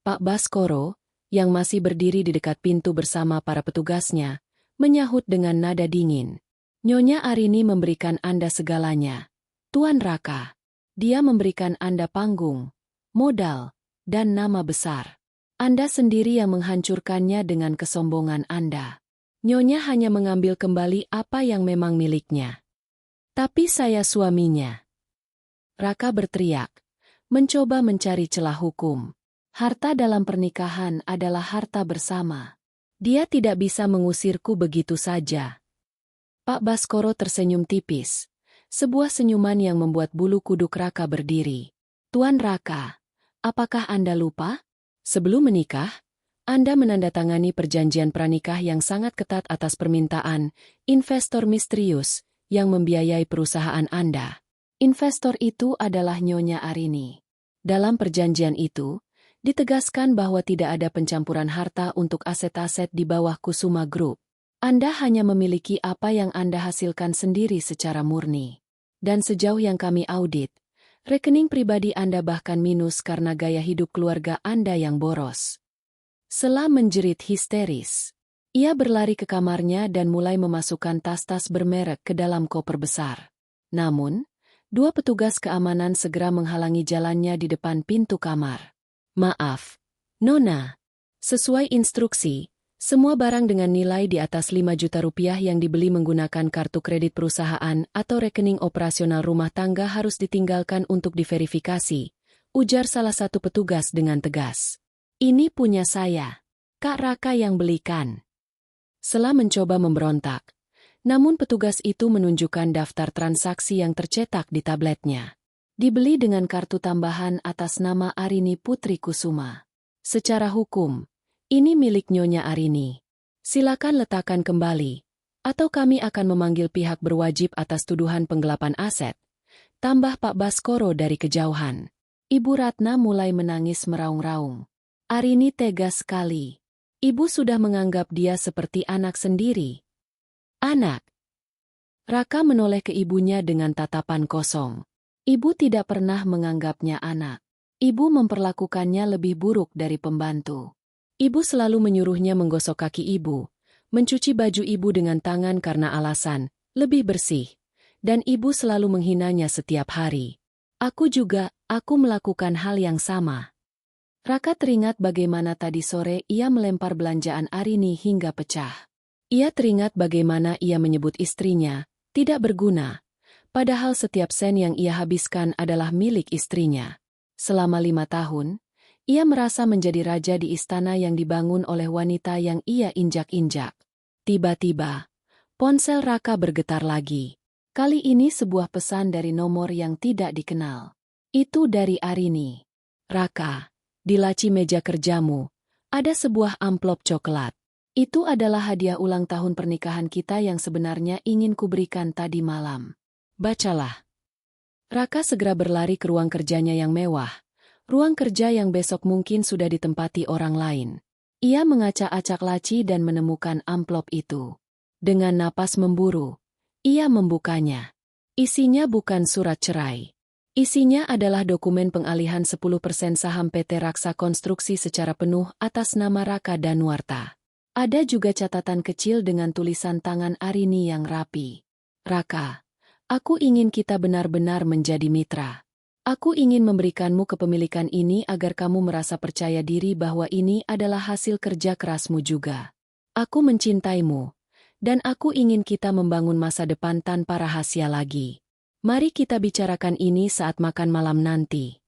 Pak Baskoro, yang masih berdiri di dekat pintu bersama para petugasnya, menyahut dengan nada dingin. Nyonya Arini memberikan Anda segalanya. Tuan Raka. Dia memberikan Anda panggung, modal, dan nama besar. Anda sendiri yang menghancurkannya dengan kesombongan Anda. Nyonya hanya mengambil kembali apa yang memang miliknya. Tapi saya suaminya. Raka berteriak, mencoba mencari celah hukum. Harta dalam pernikahan adalah harta bersama. Dia tidak bisa mengusirku begitu saja. Pak Baskoro tersenyum tipis. Sebuah senyuman yang membuat bulu kuduk Raka berdiri. Tuan Raka. Apakah Anda lupa? Sebelum menikah, Anda menandatangani perjanjian pranikah yang sangat ketat atas permintaan investor misterius yang membiayai perusahaan Anda. Investor itu adalah Nyonya Arini. Dalam perjanjian itu, ditegaskan bahwa tidak ada pencampuran harta untuk aset-aset di bawah Kusuma Group. Anda hanya memiliki apa yang Anda hasilkan sendiri secara murni. Dan sejauh yang kami audit, rekening pribadi Anda bahkan minus karena gaya hidup keluarga Anda yang boros. Sela menjerit histeris. Ia berlari ke kamarnya dan mulai memasukkan tas-tas bermerek ke dalam koper besar. Namun, dua petugas keamanan segera menghalangi jalannya di depan pintu kamar. Maaf, Nona. Sesuai instruksi, semua barang dengan nilai di atas 5 juta rupiah yang dibeli menggunakan kartu kredit perusahaan atau rekening operasional rumah tangga harus ditinggalkan untuk diverifikasi, ujar salah satu petugas dengan tegas. Ini punya saya. Kak Raka yang belikan. Sela mencoba memberontak, namun petugas itu menunjukkan daftar transaksi yang tercetak di tabletnya. Dibeli dengan kartu tambahan atas nama Arini Putri Kusuma. Secara hukum, ini milik Nyonya Arini. Silakan letakkan kembali, atau kami akan memanggil pihak berwajib atas tuduhan penggelapan aset. Tambah Pak Baskoro dari kejauhan. Ibu Ratna mulai menangis meraung-raung. Arini tegas sekali. Ibu sudah menganggap dia seperti anak sendiri. Anak. Raka menoleh ke ibunya dengan tatapan kosong. Ibu tidak pernah menganggapnya anak. Ibu memperlakukannya lebih buruk dari pembantu. Ibu selalu menyuruhnya menggosok kaki ibu, mencuci baju ibu dengan tangan karena alasan lebih bersih, dan ibu selalu menghinanya setiap hari. Aku melakukan hal yang sama. Raka teringat bagaimana tadi sore ia melempar belanjaan Arini hingga pecah. Ia teringat bagaimana ia menyebut istrinya tidak berguna, padahal setiap sen yang ia habiskan adalah milik istrinya. Selama 5 tahun, ia merasa menjadi raja di istana yang dibangun oleh wanita yang ia injak-injak. Tiba-tiba, ponsel Raka bergetar lagi. Kali ini sebuah pesan dari nomor yang tidak dikenal. Itu dari Arini. Raka, di laci meja kerjamu, ada sebuah amplop coklat. Itu adalah hadiah ulang tahun pernikahan kita yang sebenarnya ingin kuberikan tadi malam. Bacalah. Raka segera berlari ke ruang kerjanya yang mewah. Ruang kerja yang besok mungkin sudah ditempati orang lain. Ia mengacak-acak laci dan menemukan amplop itu. Dengan napas memburu, ia membukanya. Isinya bukan surat cerai. Isinya adalah dokumen pengalihan 10% saham PT Raksa Konstruksi secara penuh atas nama Raka Danuarta. Ada juga catatan kecil dengan tulisan tangan Arini yang rapi. Raka, aku ingin kita benar-benar menjadi mitra. Aku ingin memberikanmu kepemilikan ini agar kamu merasa percaya diri bahwa ini adalah hasil kerja kerasmu juga. Aku mencintaimu, dan aku ingin kita membangun masa depan tanpa rahasia lagi. Mari kita bicarakan ini saat makan malam nanti.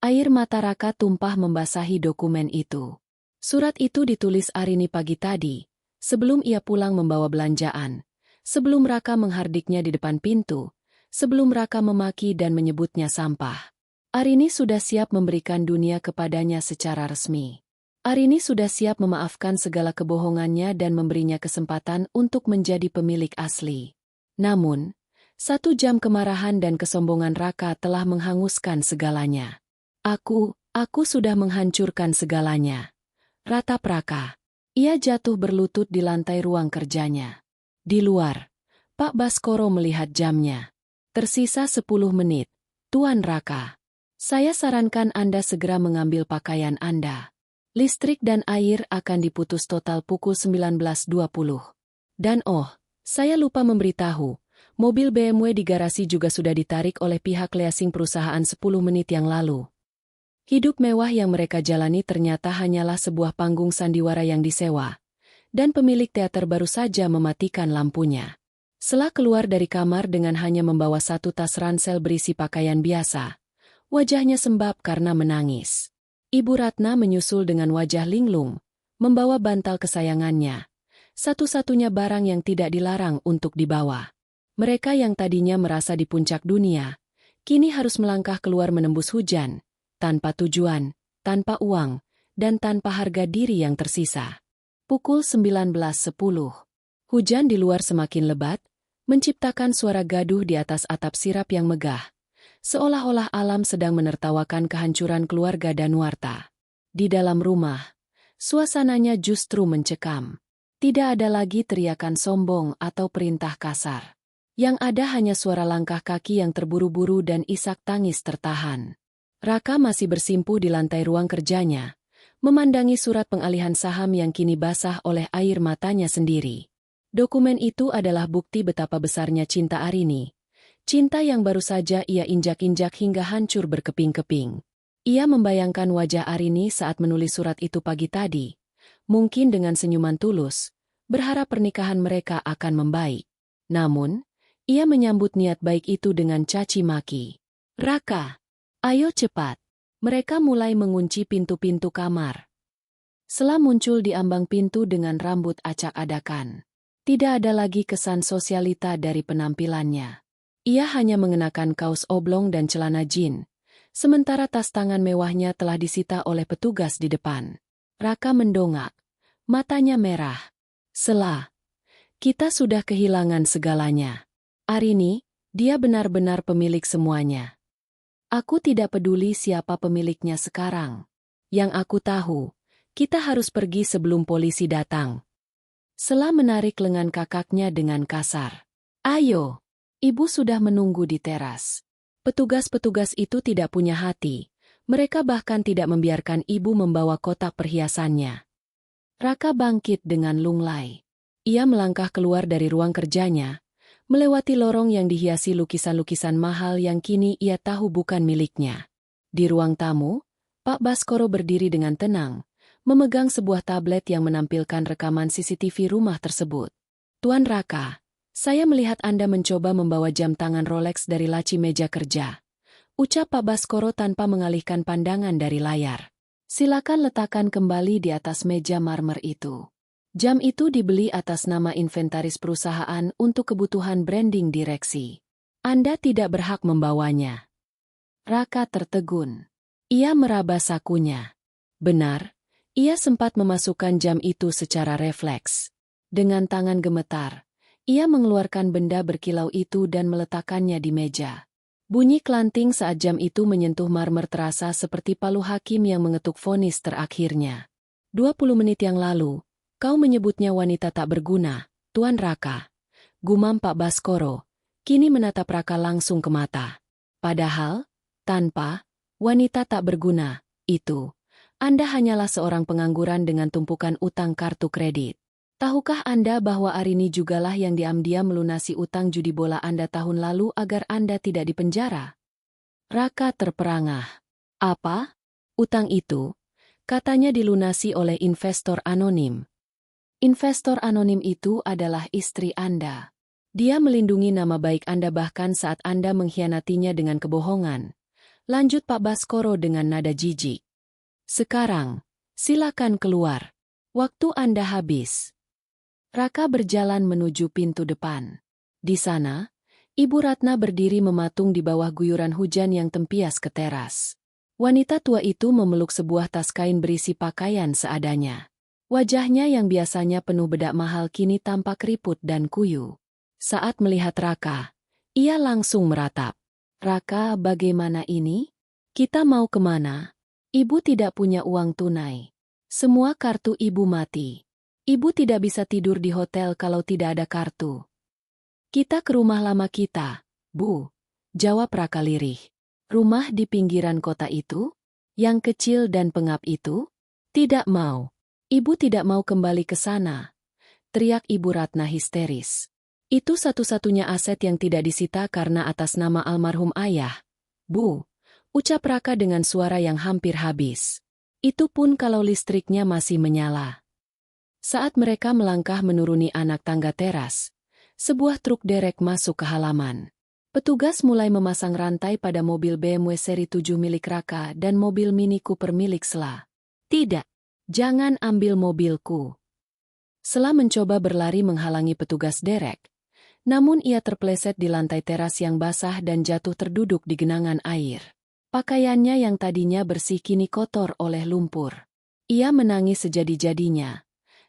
Air mata Raka tumpah membasahi dokumen itu. Surat itu ditulis Arini pagi tadi, Sebelum ia pulang membawa belanjaan, sebelum Raka menghardiknya di depan pintu, sebelum Raka memaki dan menyebutnya sampah. Arini sudah siap memberikan dunia kepadanya secara resmi. Arini sudah siap memaafkan segala kebohongannya dan memberinya kesempatan untuk menjadi pemilik asli. Namun, 1 jam kemarahan dan kesombongan Raka telah menghanguskan segalanya. Aku sudah menghancurkan segalanya. Ratap Raka. Ia jatuh berlutut di lantai ruang kerjanya. Di luar, Pak Baskoro melihat jamnya. Tersisa 10 menit. Tuan Raka. Saya sarankan Anda segera mengambil pakaian Anda. Listrik dan air akan diputus total pukul 19.20. Dan saya lupa memberitahu, mobil BMW di garasi juga sudah ditarik oleh pihak leasing perusahaan 10 menit yang lalu. Hidup mewah yang mereka jalani ternyata hanyalah sebuah panggung sandiwara yang disewa. Dan pemilik teater baru saja mematikan lampunya. Setelah keluar dari kamar dengan hanya membawa 1 tas ransel berisi pakaian biasa, wajahnya sembab karena menangis. Ibu Ratna menyusul dengan wajah linglung, membawa bantal kesayangannya. Satu-satunya barang yang tidak dilarang untuk dibawa. Mereka yang tadinya merasa di puncak dunia, kini harus melangkah keluar menembus hujan, tanpa tujuan, tanpa uang, dan tanpa harga diri yang tersisa. Pukul 19.10. Hujan di luar semakin lebat, menciptakan suara gaduh di atas atap sirap yang megah. Seolah-olah alam sedang menertawakan kehancuran keluarga Danuarta. Di dalam rumah, suasananya justru mencekam. Tidak ada lagi teriakan sombong atau perintah kasar. Yang ada hanya suara langkah kaki yang terburu-buru dan isak tangis tertahan. Raka masih bersimpuh di lantai ruang kerjanya, memandangi surat pengalihan saham yang kini basah oleh air matanya sendiri. Dokumen itu adalah bukti betapa besarnya cinta Arini. Cinta yang baru saja ia injak-injak hingga hancur berkeping-keping. Ia membayangkan wajah Arini saat menulis surat itu pagi tadi. Mungkin dengan senyuman tulus, berharap pernikahan mereka akan membaik. Namun, ia menyambut niat baik itu dengan caci maki. Raka, ayo cepat. Mereka mulai mengunci pintu-pintu kamar. Sela muncul di ambang pintu dengan rambut acak-adakan. Tidak ada lagi kesan sosialita dari penampilannya. Ia hanya mengenakan kaos oblong dan celana jin, sementara tas tangan mewahnya telah disita oleh petugas di depan. Raka mendongak, matanya merah. Sela, kita sudah kehilangan segalanya. Arini, dia benar-benar pemilik semuanya. Aku tidak peduli siapa pemiliknya sekarang. Yang aku tahu, kita harus pergi sebelum polisi datang. Sela menarik lengan kakaknya dengan kasar. Ayo. Ibu sudah menunggu di teras. Petugas-petugas itu tidak punya hati. Mereka bahkan tidak membiarkan ibu membawa kotak perhiasannya. Raka bangkit dengan lunglai. Ia melangkah keluar dari ruang kerjanya, melewati lorong yang dihiasi lukisan-lukisan mahal yang kini ia tahu bukan miliknya. Di ruang tamu, Pak Baskoro berdiri dengan tenang, memegang sebuah tablet yang menampilkan rekaman CCTV rumah tersebut. Tuan Raka, saya melihat Anda mencoba membawa jam tangan Rolex dari laci meja kerja. Ucap Pak Baskoro tanpa mengalihkan pandangan dari layar. Silakan letakkan kembali di atas meja marmer itu. Jam itu dibeli atas nama inventaris perusahaan untuk kebutuhan branding direksi. Anda tidak berhak membawanya. Raka tertegun. Ia meraba sakunya. Benar, ia sempat memasukkan jam itu secara refleks. Dengan tangan gemetar, ia mengeluarkan benda berkilau itu dan meletakkannya di meja. Bunyi klanting saat jam itu menyentuh marmer terasa seperti palu hakim yang mengetuk vonis terakhirnya. 20 menit yang lalu, kau menyebutnya wanita tak berguna, Tuan Raka. Gumam Pak Baskoro, kini menatap Raka langsung ke mata. Padahal, tanpa wanita tak berguna, itu, Anda hanyalah seorang pengangguran dengan tumpukan utang kartu kredit. Tahukah Anda bahwa Arini jugalah yang diam-diam melunasi utang judi bola Anda tahun lalu agar Anda tidak dipenjara? Raka terperangah. Apa? Utang itu? Katanya dilunasi oleh investor anonim. Investor anonim itu adalah istri Anda. Dia melindungi nama baik Anda bahkan saat Anda mengkhianatinya dengan kebohongan. Lanjut Pak Baskoro dengan nada jijik. Sekarang, silakan keluar. Waktu Anda habis. Raka berjalan menuju pintu depan. Di sana, Ibu Ratna berdiri mematung di bawah guyuran hujan yang tempias ke teras. Wanita tua itu memeluk sebuah tas kain berisi pakaian seadanya. Wajahnya yang biasanya penuh bedak mahal kini tampak keriput dan kuyu. Saat melihat Raka, ia langsung meratap. "Raka, bagaimana ini? Kita mau kemana? Ibu tidak punya uang tunai. Semua kartu ibu mati. Ibu tidak bisa tidur di hotel kalau tidak ada kartu." "Kita ke rumah lama kita, Bu," jawab Raka lirih. "Rumah di pinggiran kota itu? Yang kecil dan pengap itu?" "Tidak mau. Ibu tidak mau kembali ke sana," teriak Ibu Ratna histeris. "Itu satu-satunya aset yang tidak disita karena atas nama almarhum ayah, Bu," ucap Raka dengan suara yang hampir habis. "Itu pun kalau listriknya masih menyala." Saat mereka melangkah menuruni anak tangga teras, sebuah truk derek masuk ke halaman. Petugas mulai memasang rantai pada mobil BMW seri 7 milik Raka dan mobil Mini Cooper milik Sela. "Tidak, jangan ambil mobilku." Sela mencoba berlari menghalangi petugas derek, namun ia terpeleset di lantai teras yang basah dan jatuh terduduk di genangan air. Pakaiannya yang tadinya bersih kini kotor oleh lumpur. Ia menangis sejadi-jadinya,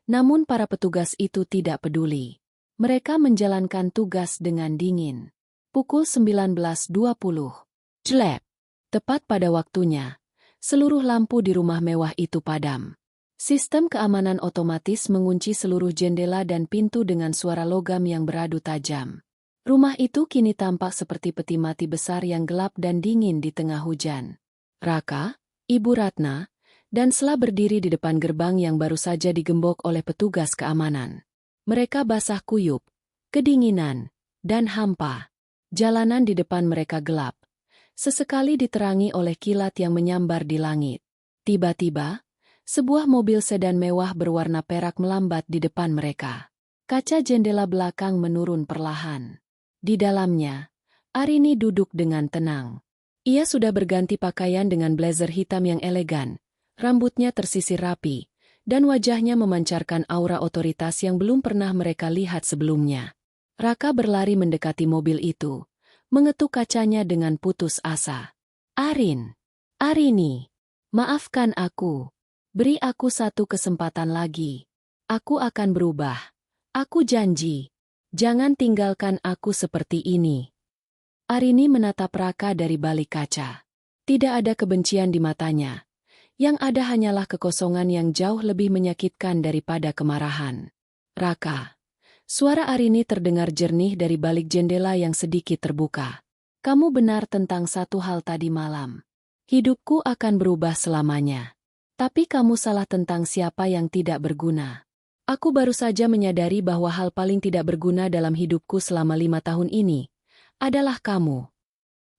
namun para petugas itu tidak peduli. Mereka menjalankan tugas dengan dingin. Pukul 19.20. Jlep. Tepat pada waktunya, seluruh lampu di rumah mewah itu padam. Sistem keamanan otomatis mengunci seluruh jendela dan pintu dengan suara logam yang beradu tajam. Rumah itu kini tampak seperti peti mati besar yang gelap dan dingin di tengah hujan. Raka, Ibu Ratna, dan Sela berdiri di depan gerbang yang baru saja digembok oleh petugas keamanan. Mereka basah kuyup, kedinginan, dan hampa. Jalanan di depan mereka gelap, sesekali diterangi oleh kilat yang menyambar di langit. Tiba-tiba, sebuah mobil sedan mewah berwarna perak melambat di depan mereka. Kaca jendela belakang menurun perlahan. Di dalamnya, Arini duduk dengan tenang. Ia sudah berganti pakaian dengan blazer hitam yang elegan, rambutnya tersisir rapi, dan wajahnya memancarkan aura otoritas yang belum pernah mereka lihat sebelumnya. Raka berlari mendekati mobil itu, mengetuk kacanya dengan putus asa. Arini, maafkan aku. Beri aku satu kesempatan lagi. Aku akan berubah. Aku janji. Jangan tinggalkan aku seperti ini." Arini menatap Raka dari balik kaca. Tidak ada kebencian di matanya. Yang ada hanyalah kekosongan yang jauh lebih menyakitkan daripada kemarahan. "Raka." Suara Arini terdengar jernih dari balik jendela yang sedikit terbuka. "Kamu benar tentang satu hal tadi malam. Hidupku akan berubah selamanya. Tapi kamu salah tentang siapa yang tidak berguna. Aku baru saja menyadari bahwa hal paling tidak berguna dalam hidupku selama 5 tahun ini adalah kamu."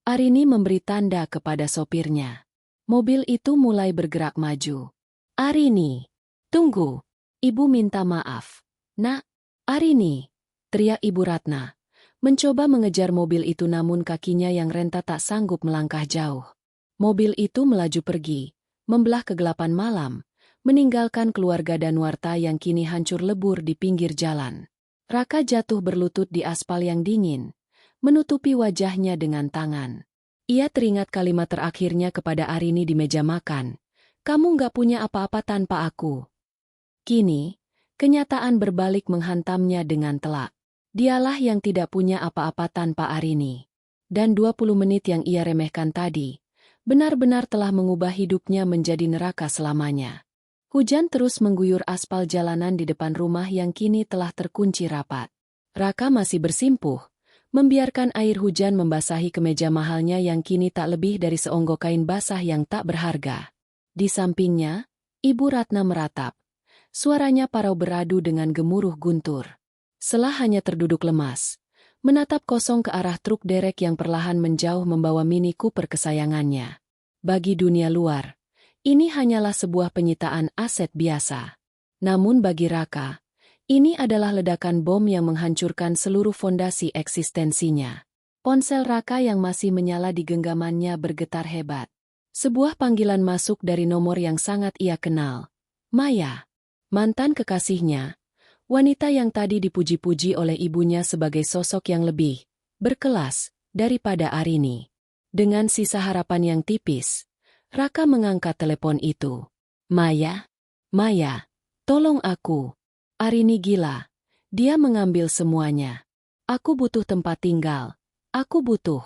Arini memberi tanda kepada sopirnya. Mobil itu mulai bergerak maju. "Arini, tunggu. Ibu minta maaf." "Nak." "Arini," teriak Ibu Ratna, mencoba mengejar mobil itu namun kakinya yang renta tak sanggup melangkah jauh. Mobil itu melaju pergi, membelah kegelapan malam, meninggalkan keluarga dan warta yang kini hancur lebur di pinggir jalan. Raka jatuh berlutut di aspal yang dingin, menutupi wajahnya dengan tangan. Ia teringat kalimat terakhirnya kepada Arini di meja makan, "Kamu nggak punya apa-apa tanpa aku." Kini, kenyataan berbalik menghantamnya dengan telak. Dialah yang tidak punya apa-apa tanpa Arini. Dan 20 menit yang ia remehkan tadi, benar-benar telah mengubah hidupnya menjadi neraka selamanya. Hujan terus mengguyur aspal jalanan di depan rumah yang kini telah terkunci rapat. Raka masih bersimpuh, membiarkan air hujan membasahi kemeja mahalnya yang kini tak lebih dari seonggok kain basah yang tak berharga. Di sampingnya, Ibu Ratna meratap. Suaranya parau beradu dengan gemuruh guntur. Sela hanya terduduk lemas, menatap kosong ke arah truk derek yang perlahan menjauh membawa Mini Cooper kesayangannya. Bagi dunia luar, ini hanyalah sebuah penyitaan aset biasa. Namun bagi Raka, ini adalah ledakan bom yang menghancurkan seluruh fondasi eksistensinya. Ponsel Raka yang masih menyala di genggamannya bergetar hebat. Sebuah panggilan masuk dari nomor yang sangat ia kenal. Maya, mantan kekasihnya, Wanita yang tadi dipuji-puji oleh ibunya sebagai sosok yang lebih berkelas daripada Arini. Dengan sisa harapan yang tipis, Raka mengangkat telepon itu. Maya? Maya, tolong aku. Arini gila. Dia mengambil semuanya. Aku butuh tempat tinggal. Aku butuh.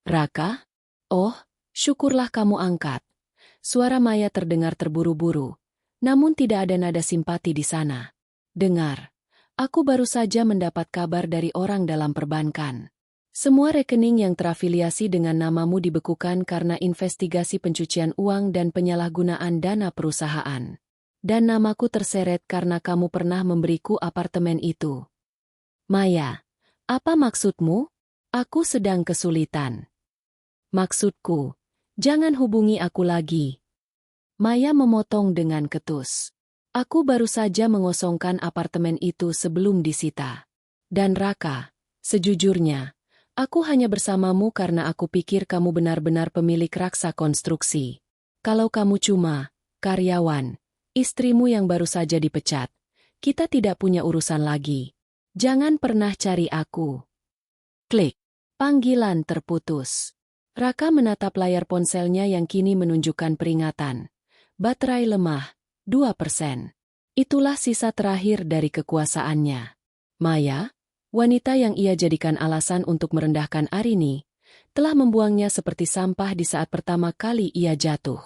Raka? Oh, syukurlah kamu angkat. Suara Maya terdengar terburu-buru, namun tidak ada nada simpati di sana. Dengar, aku baru saja mendapat kabar dari orang dalam perbankan. Semua rekening yang terafiliasi dengan namamu dibekukan karena investigasi pencucian uang dan penyalahgunaan dana perusahaan. Dan namaku terseret karena kamu pernah memberiku apartemen itu. Maya, apa maksudmu? Aku sedang kesulitan. Maksudku, jangan hubungi aku lagi. Maya memotong dengan ketus. Aku baru saja mengosongkan apartemen itu sebelum disita. Dan Raka, sejujurnya, aku hanya bersamamu karena aku pikir kamu benar-benar pemilik Raksa Konstruksi. Kalau kamu cuma karyawan, istrimu yang baru saja dipecat, kita tidak punya urusan lagi. Jangan pernah cari aku. Klik. Panggilan terputus. Raka menatap layar ponselnya yang kini menunjukkan peringatan. Baterai lemah. 2%. Itulah sisa terakhir dari kekuasaannya. Maya, wanita yang ia jadikan alasan untuk merendahkan Arini, telah membuangnya seperti sampah di saat pertama kali ia jatuh.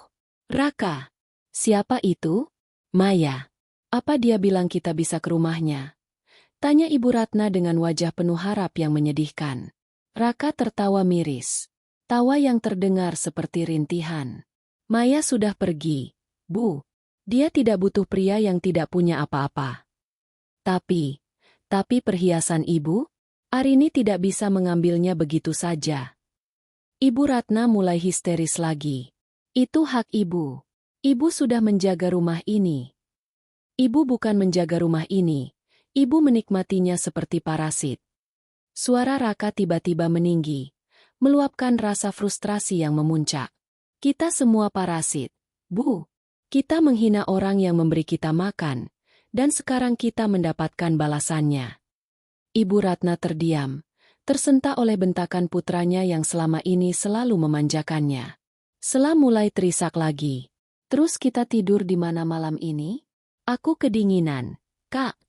Raka, siapa itu? Maya, apa dia bilang kita bisa ke rumahnya? Tanya Ibu Ratna dengan wajah penuh harap yang menyedihkan. Raka tertawa miris. Tawa yang terdengar seperti rintihan. Maya sudah pergi, Bu. Dia tidak butuh pria yang tidak punya apa-apa. Tapi perhiasan ibu? Arini tidak bisa mengambilnya begitu saja. Ibu Ratna mulai histeris lagi. Itu hak ibu. Ibu sudah menjaga rumah ini. Ibu bukan menjaga rumah ini. Ibu menikmatinya seperti parasit. Suara Raka tiba-tiba meninggi, meluapkan rasa frustrasi yang memuncak. Kita semua parasit, Bu. Kita menghina orang yang memberi kita makan, dan sekarang kita mendapatkan balasannya. Ibu Ratna terdiam, tersentak oleh bentakan putranya yang selama ini selalu memanjakannya. Sela mulai terisak lagi. Terus kita tidur di mana malam ini? Aku kedinginan, Kak.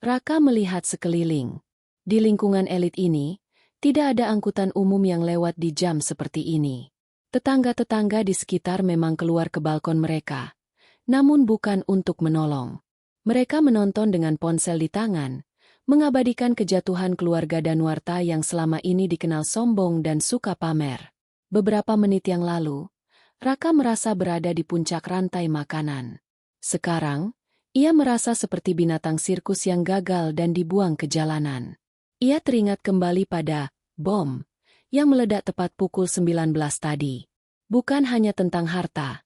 Raka melihat sekeliling. Di lingkungan elit ini, tidak ada angkutan umum yang lewat di jam seperti ini. Tetangga-tetangga di sekitar memang keluar ke balkon mereka, namun bukan untuk menolong. Mereka menonton dengan ponsel di tangan, mengabadikan kejatuhan keluarga Danuarta yang selama ini dikenal sombong dan suka pamer. Beberapa menit yang lalu, Raka merasa berada di puncak rantai makanan. Sekarang, ia merasa seperti binatang sirkus yang gagal dan dibuang ke jalanan. Ia teringat kembali pada bom yang meledak tepat pukul 19 tadi. Bukan hanya tentang harta,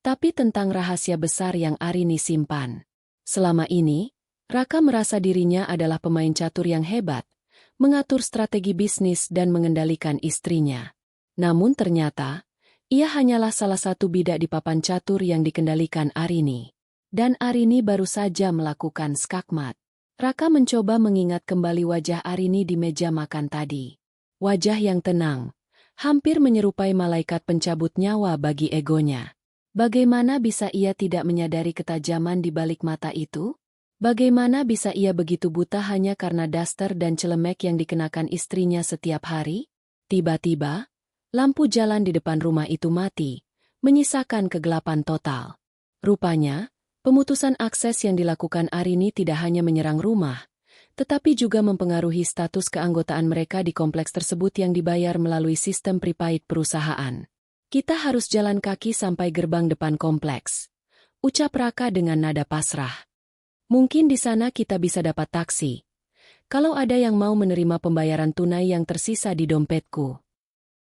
tapi tentang rahasia besar yang Arini simpan. Selama ini, Raka merasa dirinya adalah pemain catur yang hebat, mengatur strategi bisnis dan mengendalikan istrinya. Namun ternyata, ia hanyalah salah satu bidak di papan catur yang dikendalikan Arini. Dan Arini baru saja melakukan skakmat. Raka mencoba mengingat kembali wajah Arini di meja makan tadi. Wajah yang tenang, hampir menyerupai malaikat pencabut nyawa bagi egonya. Bagaimana bisa ia tidak menyadari ketajaman di balik mata itu? Bagaimana bisa ia begitu buta hanya karena daster dan celemek yang dikenakan istrinya setiap hari? Tiba-tiba, lampu jalan di depan rumah itu mati, menyisakan kegelapan total. Rupanya, pemutusan akses yang dilakukan Arini tidak hanya menyerang rumah, tetapi juga mempengaruhi status keanggotaan mereka di kompleks tersebut yang dibayar melalui sistem prepaid perusahaan. Kita harus jalan kaki sampai gerbang depan kompleks, ucap Raka dengan nada pasrah. Mungkin di sana kita bisa dapat taksi. Kalau ada yang mau menerima pembayaran tunai yang tersisa di dompetku.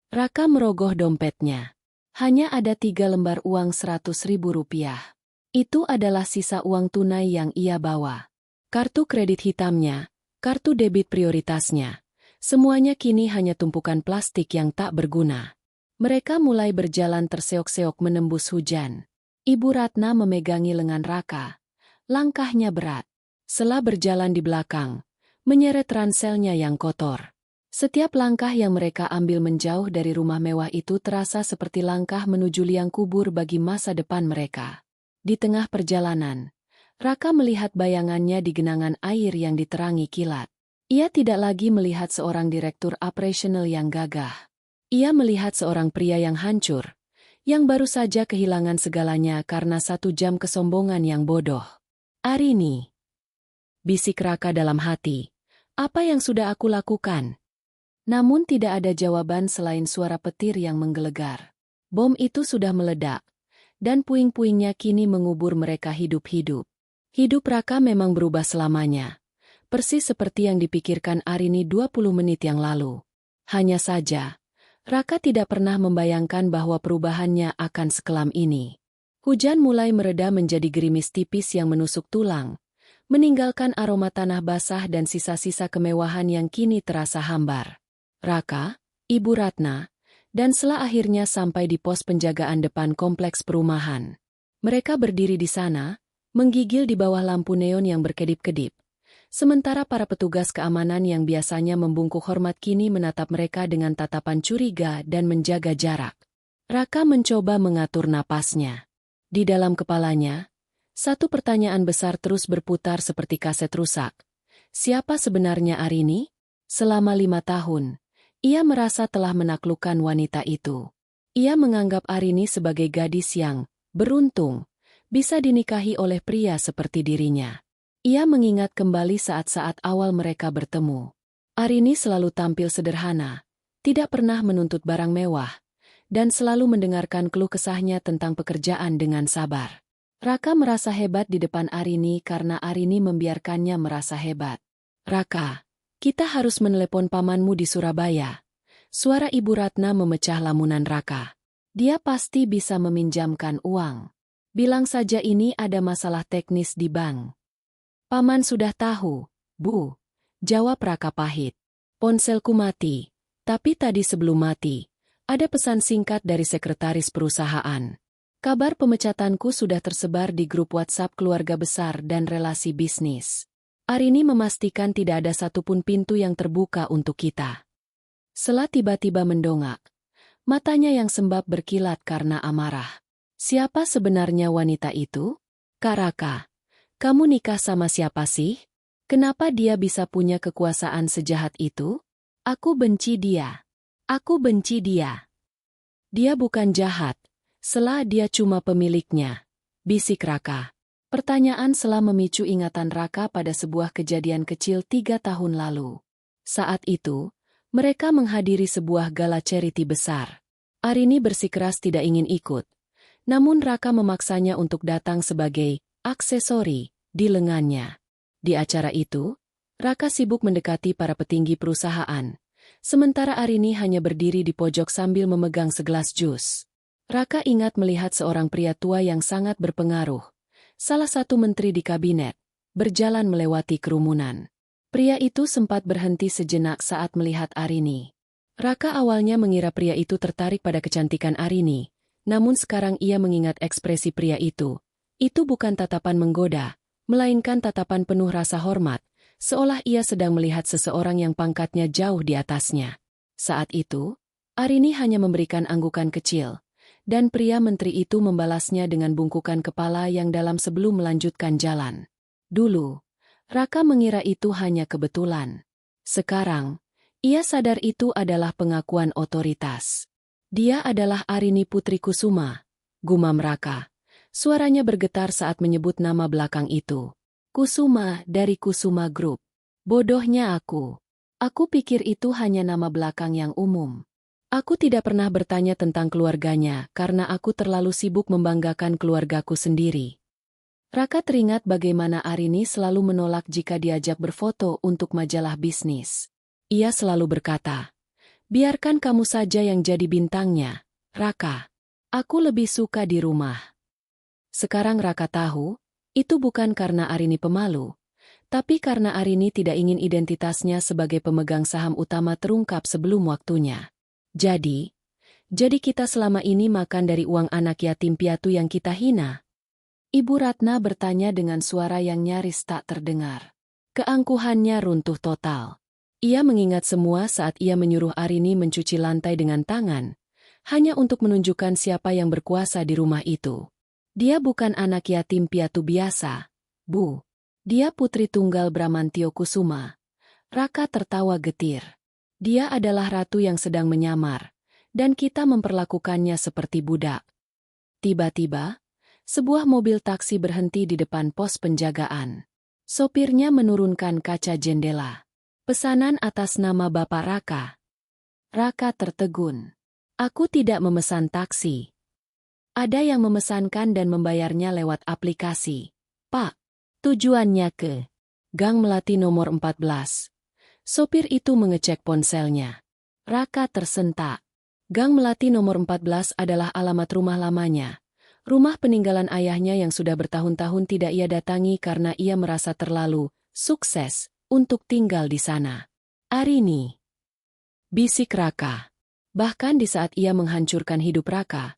Raka merogoh dompetnya. Hanya ada 3 lembar uang 100.000 rupiah. Itu adalah sisa uang tunai yang ia bawa. Kartu kredit hitamnya, kartu debit prioritasnya, semuanya kini hanya tumpukan plastik yang tak berguna. Mereka mulai berjalan terseok-seok menembus hujan. Ibu Ratna memegangi lengan Raka. Langkahnya berat. Sela berjalan di belakang, menyeret ranselnya yang kotor. Setiap langkah yang mereka ambil menjauh dari rumah mewah itu terasa seperti langkah menuju liang kubur bagi masa depan mereka. Di tengah perjalanan, Raka melihat bayangannya di genangan air yang diterangi kilat. Ia tidak lagi melihat seorang direktur operasional yang gagah. Ia melihat seorang pria yang hancur, yang baru saja kehilangan segalanya karena 1 jam kesombongan yang bodoh. "Arini," bisik Raka dalam hati, "apa yang sudah aku lakukan?" Namun tidak ada jawaban selain suara petir yang menggelegar. Bom itu sudah meledak, dan puing-puingnya kini mengubur mereka hidup-hidup. Hidup Raka memang berubah selamanya, persis seperti yang dipikirkan Arini 20 menit yang lalu. Hanya saja, Raka tidak pernah membayangkan bahwa perubahannya akan sekelam ini. Hujan mulai mereda menjadi gerimis tipis yang menusuk tulang, meninggalkan aroma tanah basah dan sisa-sisa kemewahan yang kini terasa hambar. Raka, Ibu Ratna, dan Sela akhirnya sampai di pos penjagaan depan kompleks perumahan. Mereka berdiri di sana, menggigil di bawah lampu neon yang berkedip-kedip. Sementara para petugas keamanan yang biasanya membungkuk hormat kini menatap mereka dengan tatapan curiga dan menjaga jarak. Raka mencoba mengatur napasnya. Di dalam kepalanya, satu pertanyaan besar terus berputar seperti kaset rusak. Siapa sebenarnya Arini? Selama 5 tahun, ia merasa telah menaklukkan wanita itu. Ia menganggap Arini sebagai gadis yang beruntung, bisa dinikahi oleh pria seperti dirinya. Ia mengingat kembali saat-saat awal mereka bertemu. Arini selalu tampil sederhana, tidak pernah menuntut barang mewah, dan selalu mendengarkan keluh kesahnya tentang pekerjaan dengan sabar. Raka merasa hebat di depan Arini karena Arini membiarkannya merasa hebat. "Raka, kita harus menelepon pamanmu di Surabaya." Suara Ibu Ratna memecah lamunan Raka. "Dia pasti bisa meminjamkan uang. Bilang saja ini ada masalah teknis di bank." "Paman sudah tahu, Bu," jawab Raka pahit. "Ponselku mati, tapi tadi sebelum mati, ada pesan singkat dari sekretaris perusahaan. Kabar pemecatanku sudah tersebar di grup WhatsApp keluarga besar dan relasi bisnis. Arini memastikan tidak ada satupun pintu yang terbuka untuk kita." Sela tiba-tiba mendongak. Matanya yang sembab berkilat karena amarah. "Siapa sebenarnya wanita itu? Kak Raka, kamu nikah sama siapa sih? Kenapa dia bisa punya kekuasaan sejahat itu? Aku benci dia. Aku benci dia." "Dia bukan jahat. Sela, dia cuma pemiliknya," bisik Raka. Pertanyaan Sela memicu ingatan Raka pada sebuah kejadian kecil 3 tahun lalu. Saat itu, mereka menghadiri sebuah gala charity besar. Arini bersikeras tidak ingin ikut, namun Raka memaksanya untuk datang sebagai aksesori di lengannya. Di acara itu, Raka sibuk mendekati para petinggi perusahaan, sementara Arini hanya berdiri di pojok sambil memegang segelas jus. Raka ingat melihat seorang pria tua yang sangat berpengaruh, salah satu menteri di kabinet, berjalan melewati kerumunan. Pria itu sempat berhenti sejenak saat melihat Arini. Raka awalnya mengira pria itu tertarik pada kecantikan Arini, namun sekarang ia mengingat ekspresi pria itu. Itu bukan tatapan menggoda, melainkan tatapan penuh rasa hormat, seolah ia sedang melihat seseorang yang pangkatnya jauh di atasnya. Saat itu, Arini hanya memberikan anggukan kecil, dan pria menteri itu membalasnya dengan bungkukan kepala yang dalam sebelum melanjutkan jalan. Dulu, Raka mengira itu hanya kebetulan. Sekarang, ia sadar itu adalah pengakuan otoritas. "Dia adalah Arini Putri Kusuma," gumam Raka. Suaranya bergetar saat menyebut nama belakang itu. "Kusuma dari Kusuma Group. Bodohnya aku. Aku pikir itu hanya nama belakang yang umum. Aku tidak pernah bertanya tentang keluarganya karena aku terlalu sibuk membanggakan keluargaku sendiri." Raka teringat bagaimana Arini selalu menolak jika diajak berfoto untuk majalah bisnis. Ia selalu berkata, "Biarkan kamu saja yang jadi bintangnya, Raka. Aku lebih suka di rumah." Sekarang Raka tahu, itu bukan karena Arini pemalu, tapi karena Arini tidak ingin identitasnya sebagai pemegang saham utama terungkap sebelum waktunya. Jadi kita selama ini makan dari uang anak yatim piatu yang kita hina?" Ibu Ratna bertanya dengan suara yang nyaris tak terdengar. Keangkuhannya runtuh total. Ia mengingat semua saat ia menyuruh Arini mencuci lantai dengan tangan, hanya untuk menunjukkan siapa yang berkuasa di rumah itu. Dia bukan anak yatim piatu biasa, Bu. Dia putri tunggal Bramantio Kusuma. Raka tertawa getir. Dia adalah ratu yang sedang menyamar, dan kita memperlakukannya seperti budak. Tiba-tiba, sebuah mobil taksi berhenti di depan pos penjagaan. Sopirnya menurunkan kaca jendela. Pesanan atas nama Bapak Raka. Raka tertegun. Aku tidak memesan taksi. Ada yang memesankan dan membayarnya lewat aplikasi. Pak, tujuannya ke Gang Melati nomor 14. Sopir itu mengecek ponselnya. Raka tersentak. Gang Melati nomor 14 adalah alamat rumah lamanya. Rumah peninggalan ayahnya yang sudah bertahun-tahun tidak ia datangi karena ia merasa terlalu sukses untuk tinggal di sana. Arini, bisik Raka. Bahkan di saat ia menghancurkan hidup Raka,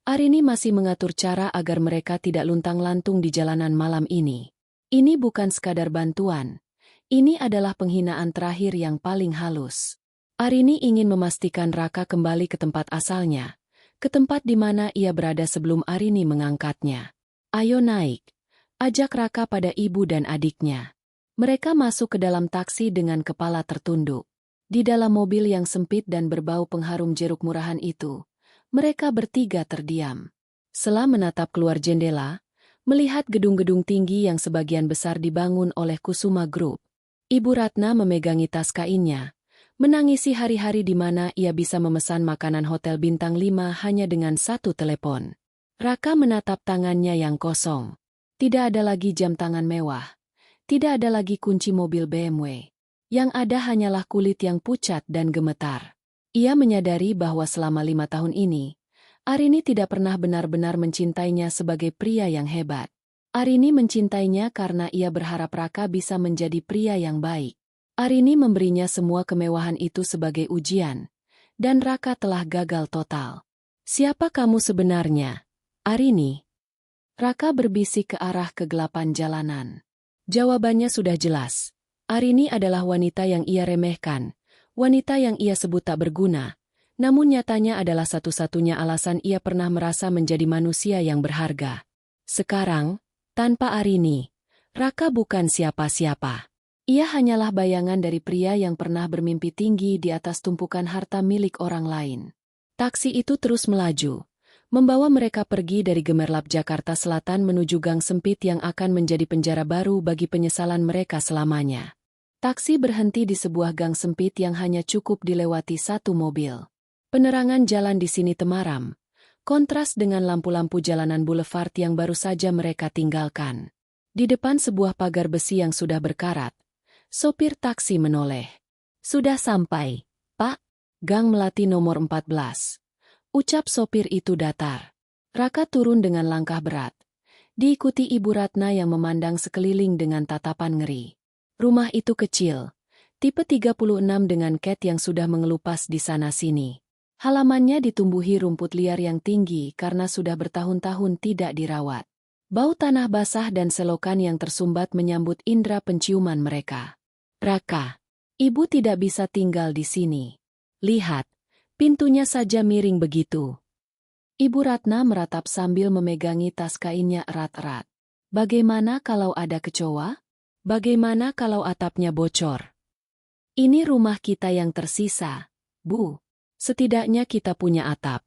Arini masih mengatur cara agar mereka tidak luntang-lantung di jalanan malam ini. Ini bukan sekadar bantuan. Ini adalah penghinaan terakhir yang paling halus. Arini ingin memastikan Raka kembali ke tempat asalnya, ke tempat di mana ia berada sebelum Arini mengangkatnya. Ayo naik, ajak Raka pada ibu dan adiknya. Mereka masuk ke dalam taksi dengan kepala tertunduk. Di dalam mobil yang sempit dan berbau pengharum jeruk murahan itu, mereka bertiga terdiam. Setelah menatap keluar jendela, melihat gedung-gedung tinggi yang sebagian besar dibangun oleh Kusuma Group. Ibu Ratna memegangi tas kainnya, menangisi hari-hari di mana ia bisa memesan makanan hotel bintang 5 hanya dengan satu telepon. Raka menatap tangannya yang kosong. Tidak ada lagi jam tangan mewah. Tidak ada lagi kunci mobil BMW. Yang ada hanyalah kulit yang pucat dan gemetar. Ia menyadari bahwa selama 5 tahun ini, Arini tidak pernah benar-benar mencintainya sebagai pria yang hebat. Arini mencintainya karena ia berharap Raka bisa menjadi pria yang baik. Arini memberinya semua kemewahan itu sebagai ujian, dan Raka telah gagal total. Siapa kamu sebenarnya, Arini? Raka berbisik ke arah kegelapan jalanan. Jawabannya sudah jelas. Arini adalah wanita yang ia remehkan, wanita yang ia sebut tak berguna, namun nyatanya adalah satu-satunya alasan ia pernah merasa menjadi manusia yang berharga. Sekarang, tanpa Arini, Raka bukan siapa-siapa. Ia hanyalah bayangan dari pria yang pernah bermimpi tinggi di atas tumpukan harta milik orang lain. Taksi itu terus melaju, membawa mereka pergi dari gemerlap Jakarta Selatan menuju gang sempit yang akan menjadi penjara baru bagi penyesalan mereka selamanya. Taksi berhenti di sebuah gang sempit yang hanya cukup dilewati satu mobil. Penerangan jalan di sini temaram, kontras dengan lampu-lampu jalanan boulevard yang baru saja mereka tinggalkan. Di depan sebuah pagar besi yang sudah berkarat, sopir taksi menoleh. Sudah sampai, Pak, Gang Melati nomor 14. Ucap sopir itu datar. Raka turun dengan langkah berat. Diikuti Ibu Ratna yang memandang sekeliling dengan tatapan ngeri. Rumah itu kecil, tipe 36 dengan cat yang sudah mengelupas di sana-sini. Halamannya ditumbuhi rumput liar yang tinggi karena sudah bertahun-tahun tidak dirawat. Bau tanah basah dan selokan yang tersumbat menyambut indera penciuman mereka. Raka, ibu tidak bisa tinggal di sini. Lihat. Pintunya saja miring begitu. Ibu Ratna meratap sambil memegangi tas kainnya erat-erat. Bagaimana kalau ada kecoa? Bagaimana kalau atapnya bocor? Ini rumah kita yang tersisa, Bu. Setidaknya kita punya atap.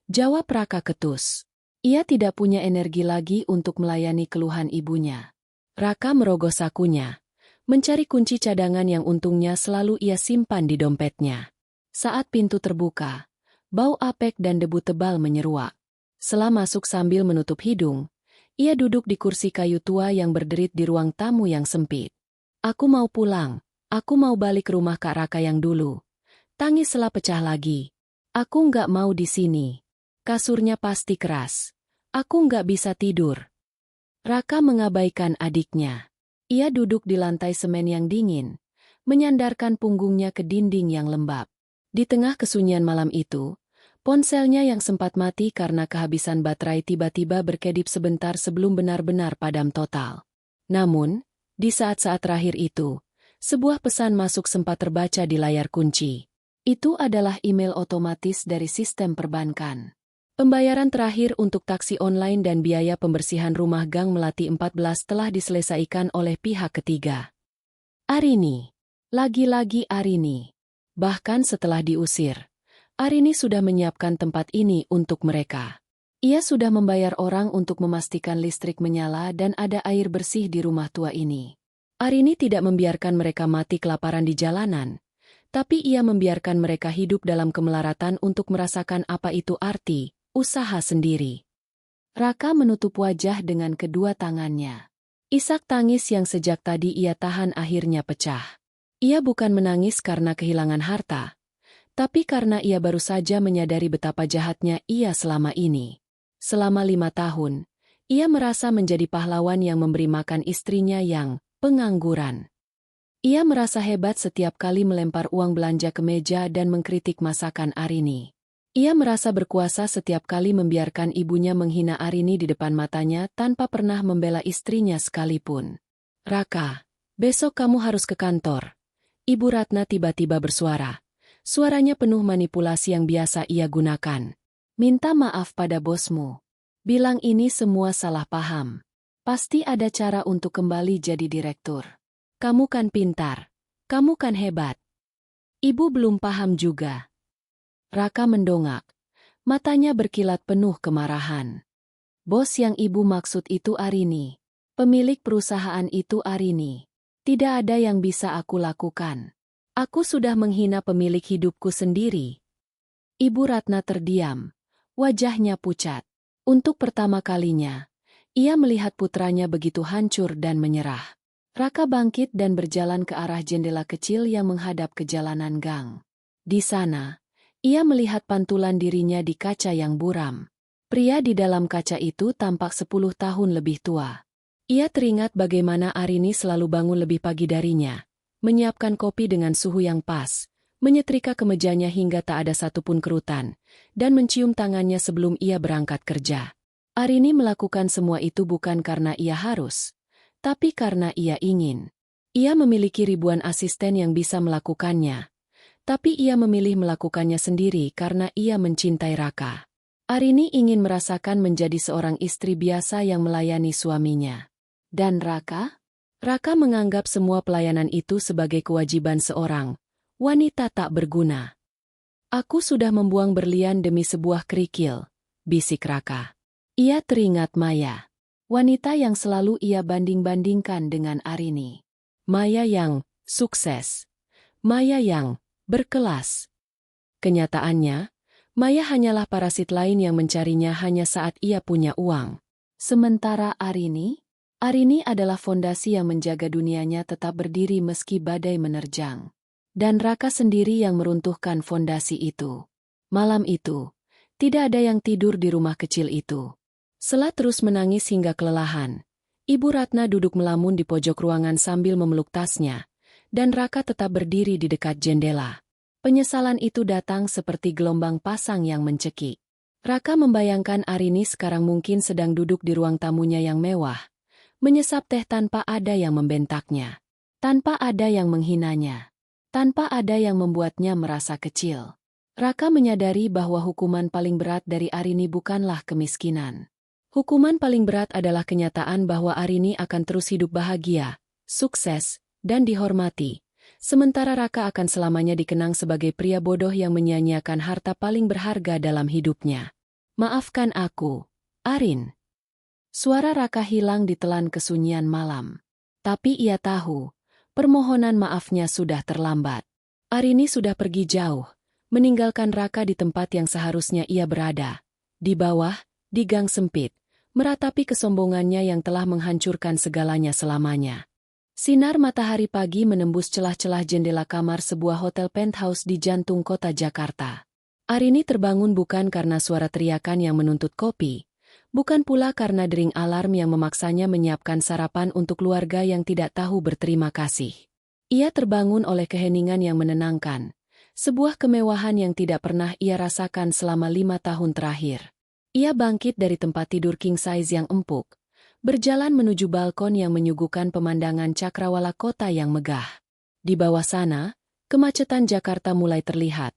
Jawab Raka ketus. Ia tidak punya energi lagi untuk melayani keluhan ibunya. Raka merogoh sakunya, mencari kunci cadangan yang untungnya selalu ia simpan di dompetnya. Saat pintu terbuka, bau apek dan debu tebal menyeruak. Setelah masuk sambil menutup hidung, ia duduk di kursi kayu tua yang berderit di ruang tamu yang sempit. Aku mau pulang, aku mau balik ke rumah Kak Raka yang dulu. Tangis setelah pecah lagi. Aku nggak mau di sini. Kasurnya pasti keras. Aku nggak bisa tidur. Raka mengabaikan adiknya. Ia duduk di lantai semen yang dingin, menyandarkan punggungnya ke dinding yang lembab. Di tengah kesunyian malam itu, Ponselnya yang sempat mati karena kehabisan baterai tiba-tiba berkedip sebentar sebelum benar-benar padam total. Namun, di saat-saat terakhir itu, sebuah pesan masuk sempat terbaca di layar kunci. Itu adalah email otomatis dari sistem perbankan. Pembayaran terakhir untuk taksi online dan biaya pembersihan rumah Gang Melati 14 telah diselesaikan oleh pihak ketiga. Arini. Lagi-lagi Arini. Bahkan setelah diusir, Arini sudah menyiapkan tempat ini untuk mereka. Ia sudah membayar orang untuk memastikan listrik menyala dan ada air bersih di rumah tua ini. Arini tidak membiarkan mereka mati kelaparan di jalanan, tapi ia membiarkan mereka hidup dalam kemelaratan untuk merasakan apa itu arti usaha sendiri. Raka menutup wajah dengan kedua tangannya. Isak tangis yang sejak tadi ia tahan akhirnya pecah. Ia bukan menangis karena kehilangan harta, tapi karena ia baru saja menyadari betapa jahatnya ia selama ini. Selama 5 tahun, ia merasa menjadi pahlawan yang memberi makan istrinya yang pengangguran. Ia merasa hebat setiap kali melempar uang belanja ke meja dan mengkritik masakan Arini. Ia merasa berkuasa setiap kali membiarkan ibunya menghina Arini di depan matanya tanpa pernah membela istrinya sekalipun. "Raka, besok kamu harus ke kantor." Ibu Ratna tiba-tiba bersuara. Suaranya penuh manipulasi yang biasa ia gunakan. "Minta maaf pada bosmu. Bilang ini semua salah paham. Pasti ada cara untuk kembali jadi direktur. Kamu kan pintar. Kamu kan hebat." Ibu belum paham juga. Raka mendongak. Matanya berkilat penuh kemarahan. Bos yang ibu maksud itu Arini. Pemilik perusahaan itu Arini. Tidak ada yang bisa aku lakukan. Aku sudah menghina pemilik hidupku sendiri. Ibu Ratna terdiam. Wajahnya pucat. Untuk pertama kalinya, ia melihat putranya begitu hancur dan menyerah. Raka bangkit dan berjalan ke arah jendela kecil yang menghadap ke jalanan gang. Di sana, ia melihat pantulan dirinya di kaca yang buram. Pria di dalam kaca itu tampak 10 tahun lebih tua. Ia teringat bagaimana Arini selalu bangun lebih pagi darinya, menyiapkan kopi dengan suhu yang pas, menyetrika kemejanya hingga tak ada satupun kerutan, dan mencium tangannya sebelum ia berangkat kerja. Arini melakukan semua itu bukan karena ia harus, tapi karena ia ingin. Ia memiliki ribuan asisten yang bisa melakukannya, tapi ia memilih melakukannya sendiri karena ia mencintai Raka. Arini ingin merasakan menjadi seorang istri biasa yang melayani suaminya. Dan Raka? Raka menganggap semua pelayanan itu sebagai kewajiban seorang wanita tak berguna. "Aku sudah membuang berlian demi sebuah kerikil," bisik Raka. Ia teringat Maya, wanita yang selalu ia banding-bandingkan dengan Arini. Maya yang sukses. Maya yang berkelas. Kenyataannya, Maya hanyalah parasit lain yang mencarinya hanya saat ia punya uang. Sementara Arini adalah fondasi yang menjaga dunianya tetap berdiri meski badai menerjang. Dan Raka sendiri yang meruntuhkan fondasi itu. Malam itu, tidak ada yang tidur di rumah kecil itu. Sela terus menangis hingga kelelahan. Ibu Ratna duduk melamun di pojok ruangan sambil memeluk tasnya, dan Raka tetap berdiri di dekat jendela. Penyesalan itu datang seperti gelombang pasang yang mencekik. Raka membayangkan Arini sekarang mungkin sedang duduk di ruang tamunya yang mewah, menyesap teh tanpa ada yang membentaknya, tanpa ada yang menghinanya, tanpa ada yang membuatnya merasa kecil. Raka menyadari bahwa hukuman paling berat dari Arini bukanlah kemiskinan. Hukuman paling berat adalah kenyataan bahwa Arini akan terus hidup bahagia, sukses, dan dihormati, sementara Raka akan selamanya dikenang sebagai pria bodoh yang menyia-nyiakan harta paling berharga dalam hidupnya. "Maafkan aku, Arin." Suara Raka hilang ditelan kesunyian malam. Tapi ia tahu, permohonan maafnya sudah terlambat. Arini sudah pergi jauh, meninggalkan Raka di tempat yang seharusnya ia berada. Di bawah, di gang sempit, meratapi kesombongannya yang telah menghancurkan segalanya selamanya. Sinar matahari pagi menembus celah-celah jendela kamar sebuah hotel penthouse di jantung kota Jakarta. Arini terbangun bukan karena suara teriakan yang menuntut kopi, bukan pula karena dering alarm yang memaksanya menyiapkan sarapan untuk keluarga yang tidak tahu berterima kasih. Ia terbangun oleh keheningan yang menenangkan, Sebuah kemewahan yang tidak pernah ia rasakan selama 5 tahun terakhir. Ia bangkit dari tempat tidur king size yang empuk, berjalan menuju balkon yang menyuguhkan pemandangan cakrawala kota yang megah. Di bawah sana, kemacetan Jakarta mulai terlihat.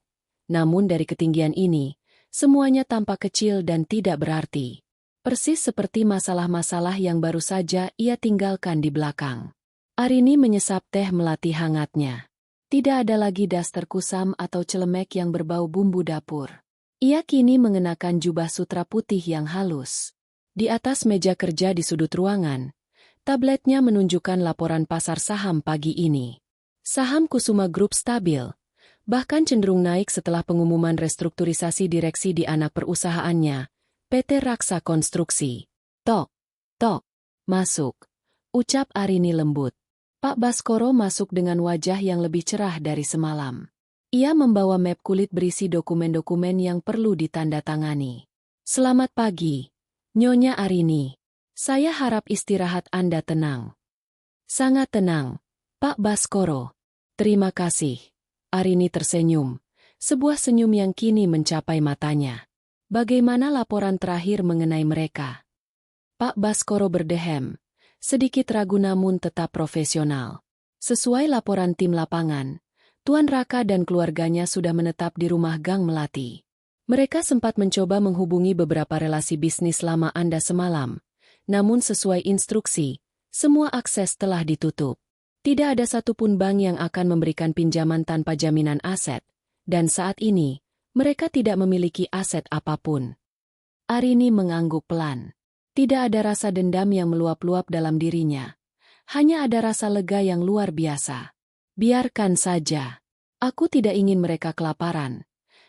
Namun dari ketinggian ini, semuanya tampak kecil dan tidak berarti. Persis seperti masalah-masalah yang baru saja ia tinggalkan di belakang. Arini menyesap teh melati hangatnya. Tidak ada lagi daster kusam atau celemek yang berbau bumbu dapur. Ia kini mengenakan jubah sutra putih yang halus. Di atas meja kerja di sudut ruangan, tabletnya menunjukkan laporan pasar saham pagi ini. Saham Kusuma Group stabil, bahkan cenderung naik setelah pengumuman restrukturisasi direksi di anak perusahaannya, PT Raksa Konstruksi. Tok, tok, masuk, ucap Arini lembut. Pak Baskoro masuk dengan wajah yang lebih cerah dari semalam. Ia membawa map kulit berisi dokumen-dokumen yang perlu ditandatangani. Selamat pagi, Nyonya Arini. Saya harap istirahat Anda tenang. Sangat tenang, Pak Baskoro. Terima kasih. Arini tersenyum, sebuah senyum yang kini mencapai matanya. Bagaimana laporan terakhir mengenai mereka? Pak Baskoro berdehem. Sedikit ragu namun tetap profesional. Sesuai laporan tim lapangan, Tuan Raka dan keluarganya sudah menetap di rumah Gang Melati. Mereka sempat mencoba menghubungi beberapa relasi bisnis lama Anda semalam. Namun sesuai instruksi, semua akses telah ditutup. Tidak ada satupun bank yang akan memberikan pinjaman tanpa jaminan aset. Dan saat ini, mereka tidak memiliki aset apapun. Arini mengangguk pelan. Tidak ada rasa dendam yang meluap-luap dalam dirinya. Hanya ada rasa lega yang luar biasa. Biarkan saja. Aku tidak ingin mereka kelaparan.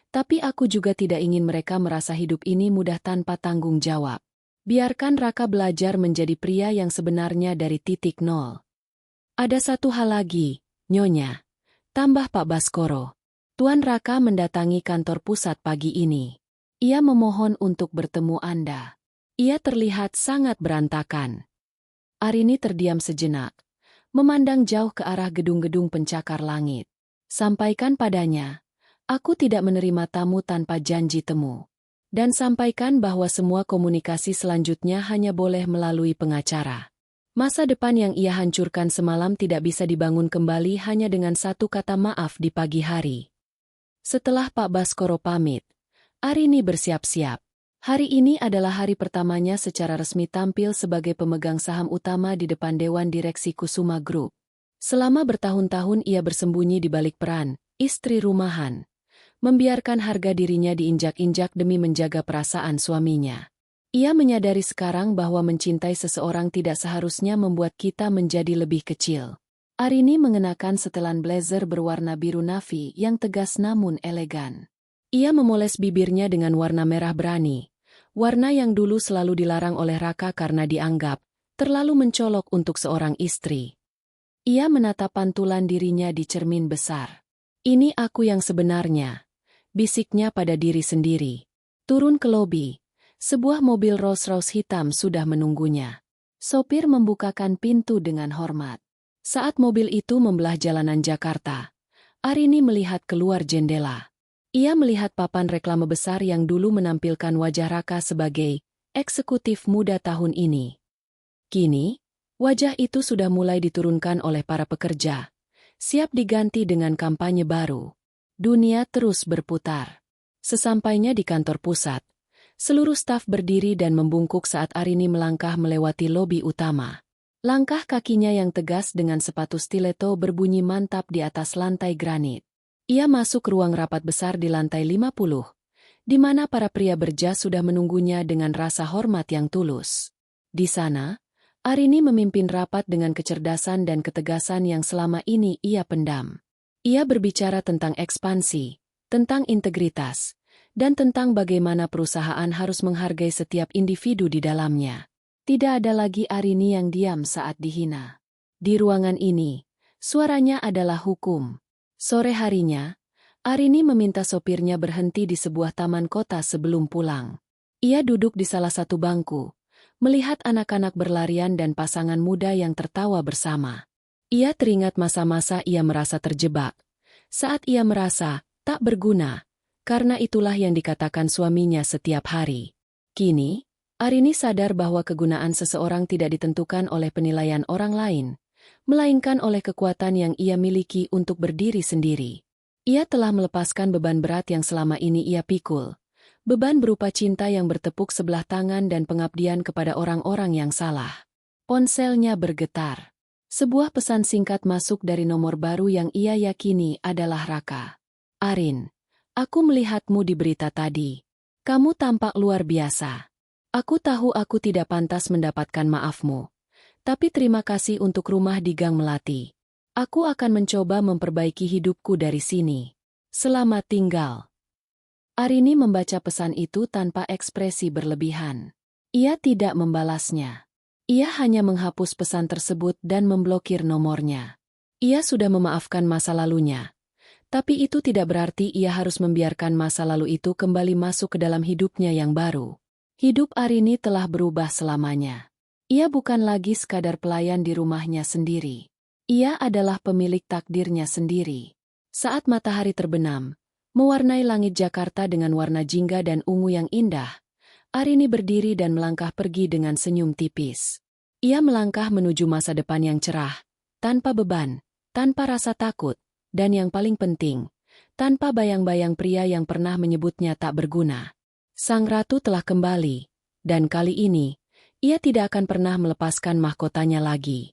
Tapi aku juga tidak ingin mereka merasa hidup ini mudah tanpa tanggung jawab. Biarkan Raka belajar menjadi pria yang sebenarnya dari titik nol. Ada satu hal lagi, Nyonya. Tambah Pak Baskoro. Tuan Raka mendatangi kantor pusat pagi ini. Ia memohon untuk bertemu Anda. Ia terlihat sangat berantakan. Arini terdiam sejenak, memandang jauh ke arah gedung-gedung pencakar langit. Sampaikan padanya, aku tidak menerima tamu tanpa janji temu. Dan sampaikan bahwa semua komunikasi selanjutnya hanya boleh melalui pengacara. Masa depan yang ia hancurkan semalam tidak bisa dibangun kembali hanya dengan satu kata maaf di pagi hari. Setelah Pak Baskoro pamit, Arini bersiap-siap. Hari ini adalah hari pertamanya secara resmi tampil sebagai pemegang saham utama di depan Dewan Direksi Kusuma Group. Selama bertahun-tahun ia bersembunyi di balik peran, istri rumahan. Membiarkan harga dirinya diinjak-injak demi menjaga perasaan suaminya. Ia menyadari sekarang bahwa mencintai seseorang tidak seharusnya membuat kita menjadi lebih kecil. Arini mengenakan setelan blazer berwarna biru navy yang tegas namun elegan. Ia memoles bibirnya dengan warna merah berani, warna yang dulu selalu dilarang oleh Raka karena dianggap terlalu mencolok untuk seorang istri. Ia menatap pantulan dirinya di cermin besar. Ini aku yang sebenarnya, bisiknya pada diri sendiri. Turun ke lobi, sebuah mobil Rolls-Royce hitam sudah menunggunya. Sopir membukakan pintu dengan hormat. Saat mobil itu membelah jalanan Jakarta, Arini melihat keluar jendela. Ia melihat papan reklame besar yang dulu menampilkan wajah Raka sebagai eksekutif muda tahun ini. Kini, wajah itu sudah mulai diturunkan oleh para pekerja, siap diganti dengan kampanye baru. Dunia terus berputar. Sesampainya di kantor pusat, seluruh staf berdiri dan membungkuk saat Arini melangkah melewati lobi utama. Langkah kakinya yang tegas dengan sepatu stiletto berbunyi mantap di atas lantai granit. Ia masuk ruang rapat besar di lantai 50, di mana para pria berjas sudah menunggunya dengan rasa hormat yang tulus. Di sana, Arini memimpin rapat dengan kecerdasan dan ketegasan yang selama ini ia pendam. Ia berbicara tentang ekspansi, tentang integritas, dan tentang bagaimana perusahaan harus menghargai setiap individu di dalamnya. Tidak ada lagi Arini yang diam saat dihina. Di ruangan ini, suaranya adalah hukum. Sore harinya, Arini meminta sopirnya berhenti di sebuah taman kota sebelum pulang. Ia duduk di salah satu bangku, melihat anak-anak berlarian dan pasangan muda yang tertawa bersama. Ia teringat masa-masa ia merasa terjebak. Saat ia merasa Tak berguna, karena itulah yang dikatakan suaminya setiap hari. Kini, Arini sadar bahwa kegunaan seseorang tidak ditentukan oleh penilaian orang lain, melainkan oleh kekuatan yang ia miliki untuk berdiri sendiri. Ia telah melepaskan beban berat yang selama ini ia pikul. Beban berupa cinta yang bertepuk sebelah tangan dan pengabdian kepada orang-orang yang salah. Ponselnya bergetar. Sebuah pesan singkat masuk dari nomor baru yang ia yakini adalah Raka. Arin, aku melihatmu di berita tadi. Kamu tampak luar biasa. Aku tahu aku tidak pantas mendapatkan maafmu. Tapi terima kasih untuk rumah di Gang Melati. Aku akan mencoba memperbaiki hidupku dari sini. Selamat tinggal. Arini membaca pesan itu tanpa ekspresi berlebihan. Ia tidak membalasnya. Ia hanya menghapus pesan tersebut dan memblokir nomornya. Ia sudah memaafkan masa lalunya. Tapi itu tidak berarti ia harus membiarkan masa lalu itu kembali masuk ke dalam hidupnya yang baru. Hidup Arini telah berubah selamanya. Ia bukan lagi sekadar pelayan di rumahnya sendiri. Ia adalah pemilik takdirnya sendiri. Saat matahari terbenam, mewarnai langit Jakarta dengan warna jingga dan ungu yang indah, Arini berdiri dan melangkah pergi dengan senyum tipis. Ia melangkah menuju masa depan yang cerah, tanpa beban, tanpa rasa takut, dan yang paling penting, tanpa bayang-bayang pria yang pernah menyebutnya tak berguna. Sang ratu telah kembali, dan kali ini, ia tidak akan pernah melepaskan mahkotanya lagi.